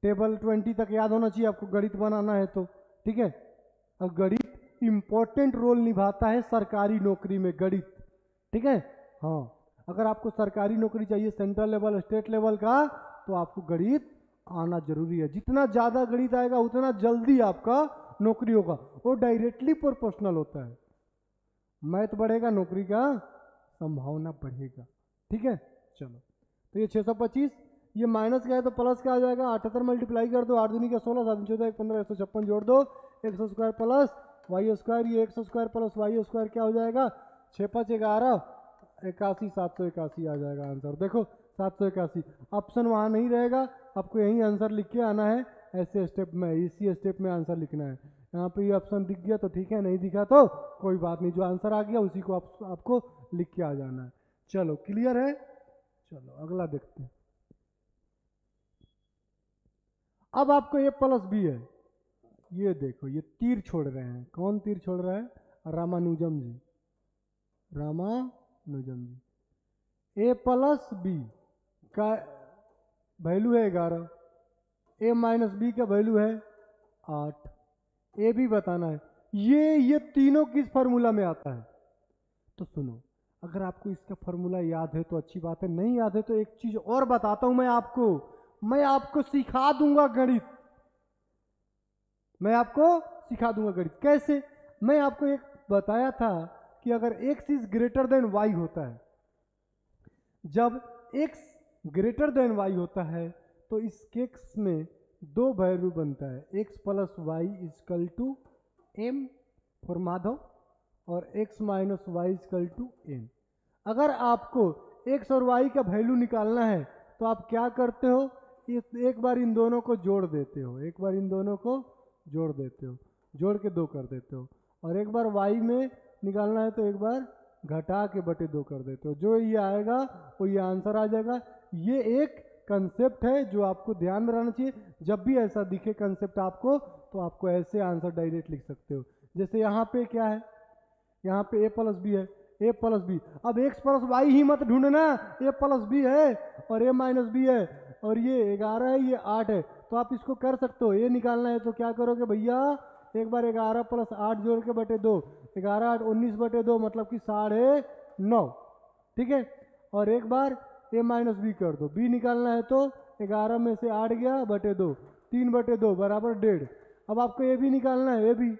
टेबल 20 तक याद होना चाहिए आपको, गणित बनाना है तो। ठीक है, अब गणित इंपॉर्टेंट रोल निभाता है सरकारी नौकरी में, गणित। ठीक है, हाँ, अगर आपको सरकारी नौकरी चाहिए सेंट्रल लेवल स्टेट लेवल का, तो आपको गणित आना जरूरी है। जितना ज़्यादा गणित आएगा उतना जल्दी आपका नौकरी होगा, वो डायरेक्टली प्रोपोर्शनल होता है। मैथ बढ़ेगा, नौकरी का संभावना बढ़ेगा। ठीक है, चलो। तो ये 625, ये माइनस का है तो प्लस का आ जाएगा। 78 मल्टीप्लाई कर दो, 8 दूनी का 16, 7 14 15 156 जोड़ दो, X square plus Y square. ये X square plus Y square क्या हो जाएगा? 6 5 11 81, 781 आ जाएगा आंसर। देखो 781। ऑप्शन वहाँ नहीं रहेगा, आपको यही आंसर लिख के आना है। ऐसे स्टेप में, इसी स्टेप में आंसर लिखना है। यहाँ पे ये ऑप्शन दिख गया तो ठीक है, नहीं दिखा तो कोई बात नहीं, जो आंसर आ गया उसी को आपको लिख के आ जाना है। चलो, क्लियर है? चलो अगला देखते हैं। अब आपको ए प्लस बी है, ये देखो, ये तीर छोड़ रहे हैं। कौन तीर छोड़ रहा है? रामानुजम जी, रामानुजम जी। ए प्लस बी का वैल्यू है 11, ए माइनस बी का वैल्यू है 8। ए भी बताना है। ये तीनों किस फार्मूला में आता है? तो सुनो, अगर आपको इसका फार्मूला याद है तो अच्छी बात है, नहीं याद है तो एक चीज और बताता हूं मैं आपको सिखा दूंगा गणित। मैं आपको सिखा दूंगा गणित। कैसे? मैं आपको एक बताया था कि अगर x is greater than y होता है, जब x ग्रेटर देन y होता है तो इस केस में दो वैल्यू बनता है, x plus Y is equal to M for Madhav और x minus Y is equal to M. अगर आपको x और y का वैल्यू निकालना है तो आप क्या करते हो? एक बार इन दोनों को जोड़ देते हो, एक बार इन दोनों को जोड़ देते हो, जोड़ के 2 कर देते हो। और एक बार y में निकालना है तो एक बार घटा के बटे 2 कर देते हो। जो ये आएगा वो ये आंसर आ जाएगा। ये एक कंसेप्ट है जो आपको ध्यान में रहना चाहिए। जब भी ऐसा दिखे कंसेप्ट आपको, तो आपको ऐसे आंसर डायरेक्ट लिख सकते हो। जैसे यहाँ पे क्या है? यहाँ पे a प्लस बी है, a प्लस बी। अब x प्लस वाई ही मत ढूंढना, a प्लस बी है और a माइनस बी है और ये 11 है, ये 8 है। तो आप इसको कर सकते हो। ये निकालना है तो क्या करोगे भैया? एक बार 11 प्लस 8 जोड़ के बटे 2, 11 8 19 बटे 2 मतलब कि 9.5। ठीक है, और एक बार a माइनस बी कर दो। b निकालना है तो 11 में से 8 गया बटे 2, 3 बटे 2 बराबर 1.5। अब आपको ए बी निकालना है, ए बी।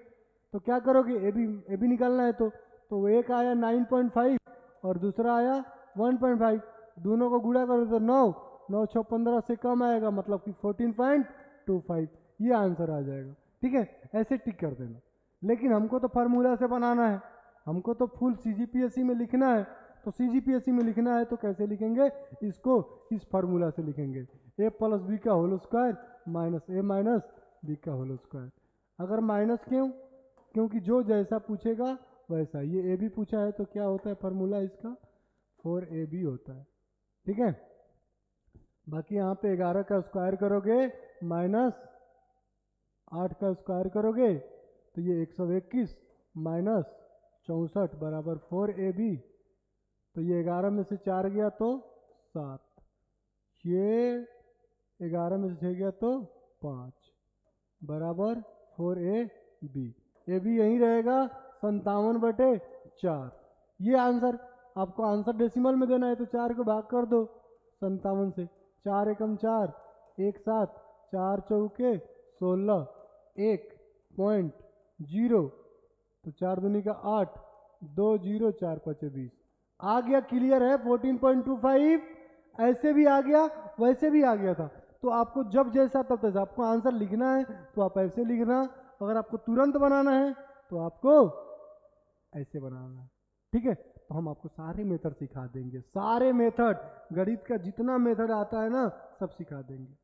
तो क्या करोगे? ए बी निकालना है तो एक आया 9.5 और दूसरा आया 1.5। दोनों को गुणा करो तो 9 9 6 15 से कम आएगा, मतलब कि 14.25। ये आंसर आ जाएगा। ठीक है, ऐसे टिक कर देना। लेकिन हमको तो फार्मूला से बनाना है, हमको तो फुल CGPSC में लिखना है। तो CGPSC में लिखना है तो कैसे लिखेंगे इसको? इस फार्मूला से लिखेंगे, a प्लस बी का whole square minus a minus B का होल स्क्वायर। अगर माइनस क्यों? क्योंकि जो जैसा पूछेगा वैसा। ये a भी पूछा है तो क्या होता है फार्मूला इसका? 4ab होता है। ठीक है, बाकी यहाँ पे 11 का स्क्वायर करोगे माइनस 8 का स्क्वायर करोगे तो ये 121 माइनस 64 बराबर 4ab तो ये 11 में से 4 गया तो 7, ये 11 में से 6 गया तो 5 बराबर 4AB। ए भी यही रहेगा 57/4। ये आंसर, आपको आंसर डेसिमल में देना है तो 4 को भाग कर दो 57 से, 4 एकम 4, 1 7, 4 चौके 16, 1.0, तो 4 दूनी का 8, 2 0, 4 5 20 आ गया। क्लियर है? 14.25 ऐसे भी आ गया, वैसे भी आ गया था। तो आपको जब जैसा तब तैसा, आपको आंसर लिखना है तो आप ऐसे लिखना, अगर आपको तुरंत बनाना है तो आपको ऐसे बनाना है। ठीक है? तो हम आपको सारे मेथड सिखा देंगे, सारे मेथड, गणित का जितना मेथड आता है ना सब सिखा देंगे।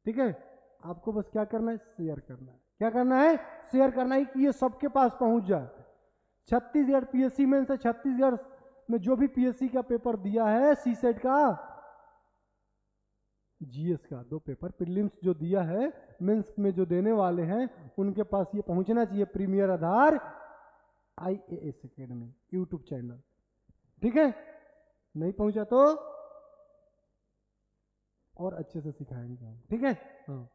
ठीक है? आपको बस क्या करना है, शेयर करना है। क्या करना है? शेयर करना है कि ये सबके पास पहुंच जाए। छत्तीसगढ़ पीएससी में से, छत्तीसगढ़ में जो भी पीएससी का पेपर दिया है, सी सेट का, जीएस का 2 पेपर, प्रीलिम्स जो दिया है, मेंस में जो देने वाले हैं, उनके पास ये पहुंचना चाहिए। प्रीमियर आधार IAS एकेडमी यूट्यूब चैनल। ठीक है? नहीं पहुंचा तो और अच्छे से सिखाएंगे हम। ठीक है? हाँ,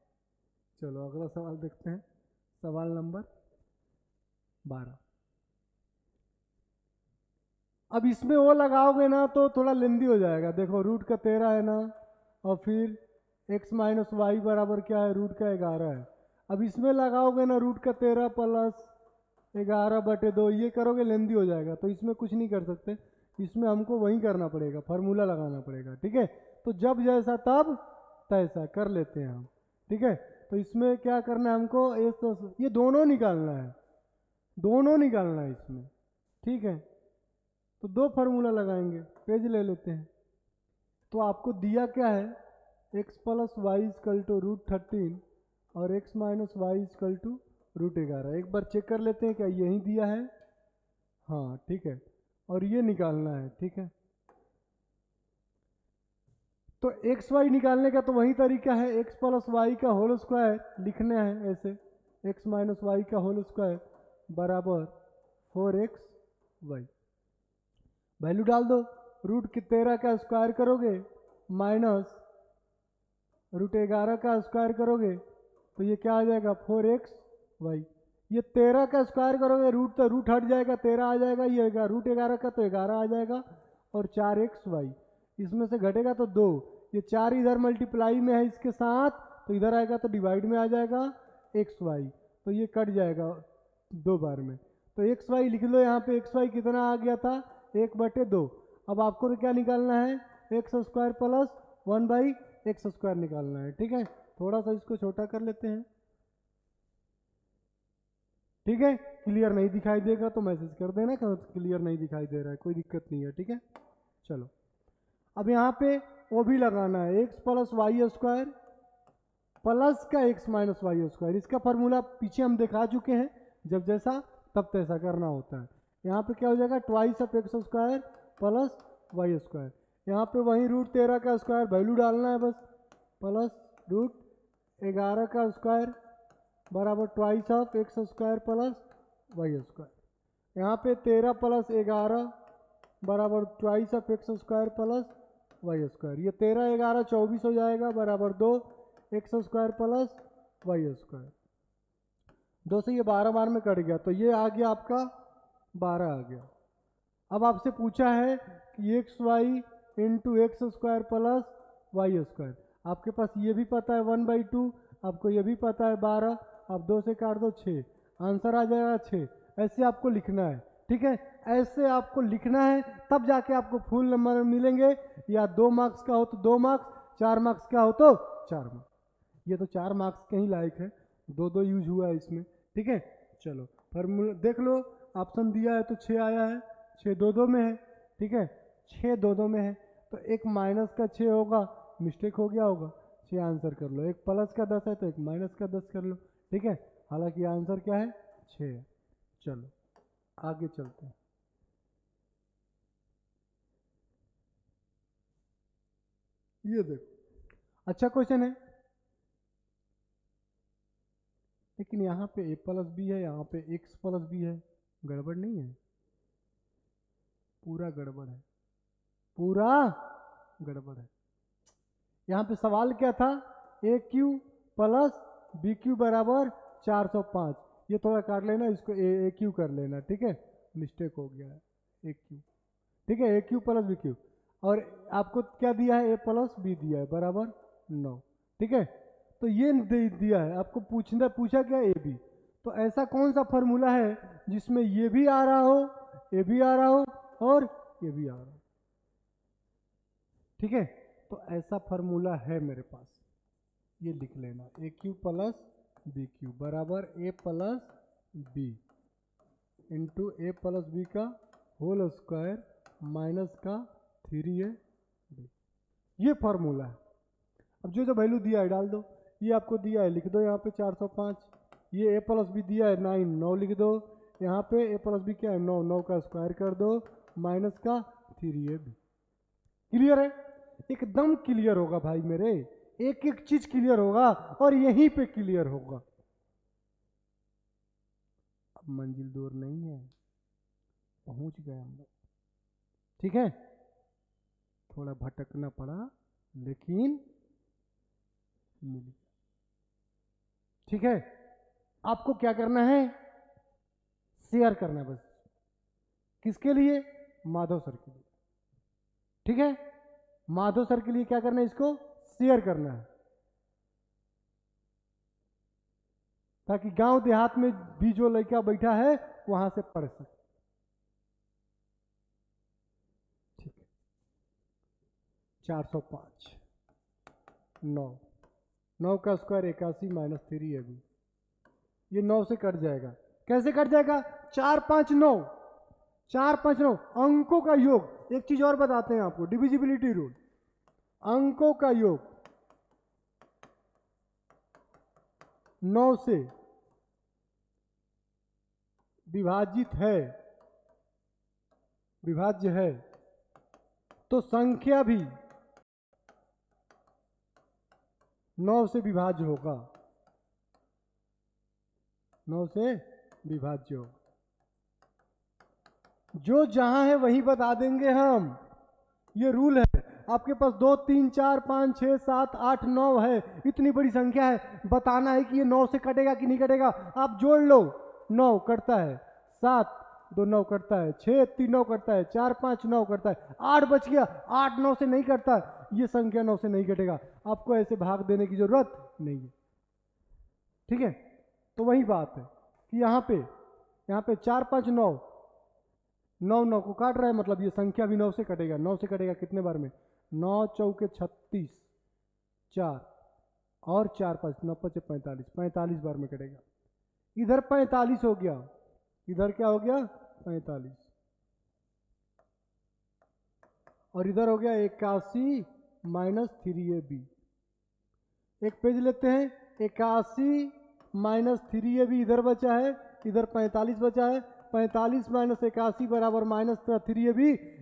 चलो अगला सवाल देखते हैं। सवाल नंबर 12। अब इसमें वो लगाओगे ना तो थोड़ा लेंदी हो जाएगा। देखो रूट का 13 है ना, और फिर x माइनस वाई बराबर क्या है, रूट का 11 है। अब इसमें लगाओगे ना रूट का 13 प्लस 11/2, ये करोगे लेंदी हो जाएगा, तो इसमें कुछ नहीं कर सकते। इसमें हमको वही करना पड़ेगा, फार्मूला लगाना पड़ेगा। ठीक है? तो जब जैसा तब तैसा कर लेते हैं हम। ठीक है? तो इसमें क्या करना है हमको, ये दोनों निकालना है, दोनों निकालना है इसमें। ठीक है? तो 2 फार्मूला लगाएंगे, पेज ले लेते हैं। तो आपको दिया क्या है, x plus Y is equal to √13 और x minus Y is equal to √11। एक बार चेक कर लेते हैं क्या यही दिया है। हाँ ठीक है, और ये निकालना है। ठीक है? तो एक्स वाई निकालने का तो वही तरीका है, x प्लस वाई का होल स्क्वायर लिखना है ऐसे, x माइनस वाई का होल स्क्वायर बराबर 4xy। वैल्यू डाल दो, रूट के 13 का स्क्वायर करोगे माइनस √11 का स्क्वायर करोगे तो ये क्या आ जाएगा, 4xy। ये 13 का स्क्वायर करोगे, रूट तो रूट हट जाएगा, 13 आ जाएगा, ये √11 का तो 11 आ जाएगा, और 4xy इसमें से घटेगा तो 2, ये 4 इधर मल्टीप्लाई में है इसके साथ, तो इधर आएगा तो डिवाइड में आ जाएगा xy, तो ये कट जाएगा 2 बार में। तो xy लिख लो, यहाँ पे xy कितना आ गया था, 1/2। अब आपको क्या निकालना है, x² प्लस 1/x² निकालना है। ठीक है? थोड़ा सा इसको छोटा कर लेते हैं। ठीक है? क्लियर नहीं दिखाई देगा तो मैसेज कर देना कि क्लियर नहीं दिखाई दे रहा है, कोई दिक्कत नहीं है। ठीक है? चलो अब यहाँ पे वो भी लगाना है, x plus Y square plus का x माइनस वाई स्क्वायर। इसका फार्मूला पीछे हम दिखा चुके हैं, जब जैसा तब तैसा करना होता है। यहाँ पे क्या हो जाएगा, twice of x² plus y²। यहाँ पे वही √13 का स्क्वायर वैल्यू डालना है बस, प्लस √11 का स्क्वायर बराबर twice of x² plus y²। यहाँ पे 13 प्लस 11 बराबर twice of x² plus y²। ये 13 11 24 हो जाएगा, बराबर 2 x² प्लस y²। 2 से ये 12 बार में कट गया, तो ये आ गया आपका 12 आ गया। अब आपसे पूछा है कि xy into x² plus y²। आपके पास ये भी पता है 1/2, आपको ये भी पता है 12, आप 2 से काट दो 6, आंसर आ जाएगा 6। ऐसे आपको लिखना है। ठीक है? ऐसे आपको लिखना है, तब जाके आपको फुल नंबर मिलेंगे। या 2 मार्क्स का हो तो 2 मार्क्स, 4 मार्क्स का हो तो 4 मार्क्स। ये तो 4 मार्क्स के ही लायक है, 2 यूज हुआ है इसमें। ठीक है? चलो फार्मूला देख लो, ऑप्शन दिया है तो 6 आया है, 6 2 में है। ठीक है? 6 2 में है, तो एक माइनस का 6 होगा, मिस्टेक हो गया होगा, 6 आंसर कर लो। एक प्लस का 10 है तो एक माइनस का 10 कर लो। ठीक है? हालांकि आंसर क्या है, 6 है। चलो आगे चलते हैं। ये देखो अच्छा क्वेश्चन है, लेकिन यहाँ पे a प्लस बी है, यहाँ पे x प्लस बी है, गड़बड़ नहीं है, पूरा गड़बड़ है। पूरा गड़बड़ है। यहाँ पे सवाल क्या था, ए क्यू प्लस बी क्यू बराबर 405। ये थोड़ा काट लेना, इसको ए क्यू कर लेना, ठीक है, मिस्टेक हो गया है, ए क्यू, ठीक है, ए क्यू प्लस बी क्यू। और आपको क्या दिया है, ए प्लस बी दिया है बराबर 9, ठीक है। तो ये दिया है आपको, पूछा क्या, ए बी। तो ऐसा कौन सा फॉर्मूला है जिसमें ये भी आ रहा हो, ए भी आ रहा हो और ये भी आ रहा हो, ठीक है। तो ऐसा फॉर्मूला है मेरे पास, ये लिख लेना, ए क्यू प्लस बी क्यू बराबर ए plus B into A plus B का होल स्क्वायर माइनस का 3a बी। ये फॉर्मूला है। अब जो वैल्यू दिया है डाल दो, ये आपको दिया है लिख दो यहाँ पे 405, ये ए प्लस बी दिया है 9, 9 लिख दो, यहाँ पे ए प्लस बी क्या है 9, 9 का स्क्वायर कर दो माइनस का 3a बी। क्लियर है, एकदम क्लियर होगा भाई मेरे, एक एक चीज क्लियर होगा और यहीं पे क्लियर होगा। अब मंजिल दूर नहीं है, पहुंच गए हम लोग, ठीक है। थोड़ा भटकना पड़ा लेकिन मिल गया, ठीक है। आपको क्या करना है, शेयर करना है बस। किसके लिए, माधव सर के लिए, ठीक है। माधव सर के लिए क्या करना है, इसको शेयर करना है, ताकि गांव देहात में भी जो लड़का बैठा है वहां से पढ़ सके, ठीक है। 405, 9, 9 का स्क्वायर 81 माइनस 3 अभी, ये 9 से कट जाएगा। कैसे कट जाएगा, 4 5 9, 4 5 9 अंकों का योग। एक चीज और बताते हैं आपको, डिविजिबिलिटी रूल, अंकों का योग 9 से विभाजित है, विभाज्य है, तो संख्या भी 9 से विभाज्य होगा, 9 से विभाज्य होगा। जो जहां है वहीं बता देंगे हम, ये रूल है। आपके पास 2 3 4 5 6 7 8 9 है, इतनी बड़ी संख्या है, बताना है कि ये 9 से कटेगा कि नहीं कटेगा। आप जोड़ लो, 9 कटता है, 7 2 9 कटता है, 6 3 9 कटता है, 4 5 9 कटता है, 8 बच गया, 8 9 से नहीं कटता, ये संख्या 9 से नहीं कटेगा। आपको ऐसे भाग देने की जरूरत नहीं है, ठीक है। तो वही बात है कि यहाँ पे 4 5 9, 9 9 को काट रहा है, मतलब ये संख्या भी 9 से कटेगा। 9 से कटेगा कितने बार में, 9 चौके 36, 4 और 4 5 9 5 45, 45 बार में कटेगा। इधर 45 हो गया, इधर क्या हो गया 45, और इधर हो गया 81 माइनस 3ab। एक पेज लेते हैं, 81 माइनस 3ab इधर बचा है, इधर 45 बचा है, 45 माइनस 81 बराबर माइनस का 3ab,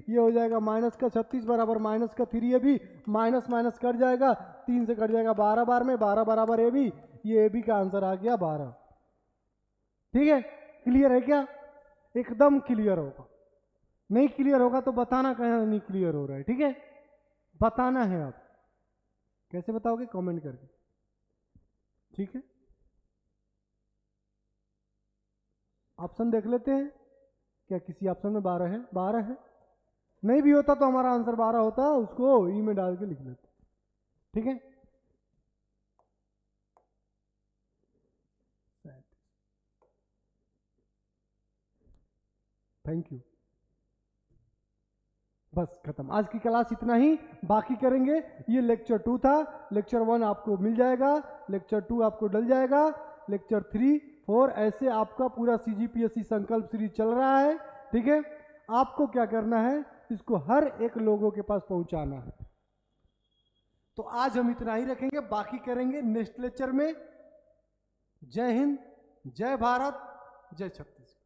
ये हो जाएगा माइनस का 36 बराबर माइनस का 3ab, माइनस माइनस कट जाएगा, 3 से कट जाएगा 12 बार में, 12 बराबर ab, ये ab का आंसर आ गया 12, ठीक है। क्लियर है क्या, एकदम क्लियर होगा। नहीं क्लियर होगा तो बताना कहाँ नहीं क्लियर हो रहा है, ठीक है, बताना है। आप कैसे बताओगे, कमेंट करके, ठीक है। ऑप्शन देख लेते हैं, क्या किसी ऑप्शन में 12 है, 12 है, नहीं भी होता तो हमारा आंसर 12 होता, उसको ई में डाल के लिख लेते, ठीक है। थैंक यू, बस खत्म, आज की क्लास इतना ही, बाकी करेंगे। ये लेक्चर 2 था, लेक्चर 1 आपको मिल जाएगा, लेक्चर 2 आपको डल जाएगा, लेक्चर 3 4 ऐसे आपका पूरा CGPSC संकल्प सीरीज चल रहा है, ठीक है। आपको क्या करना है, इसको हर एक लोगों के पास पहुंचाना है। तो आज हम इतना ही रखेंगे, बाकी करेंगे नेक्स्ट लेक्चर में। जय हिंद, जय भारत, जय छत्तीसगढ़।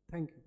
Thank you.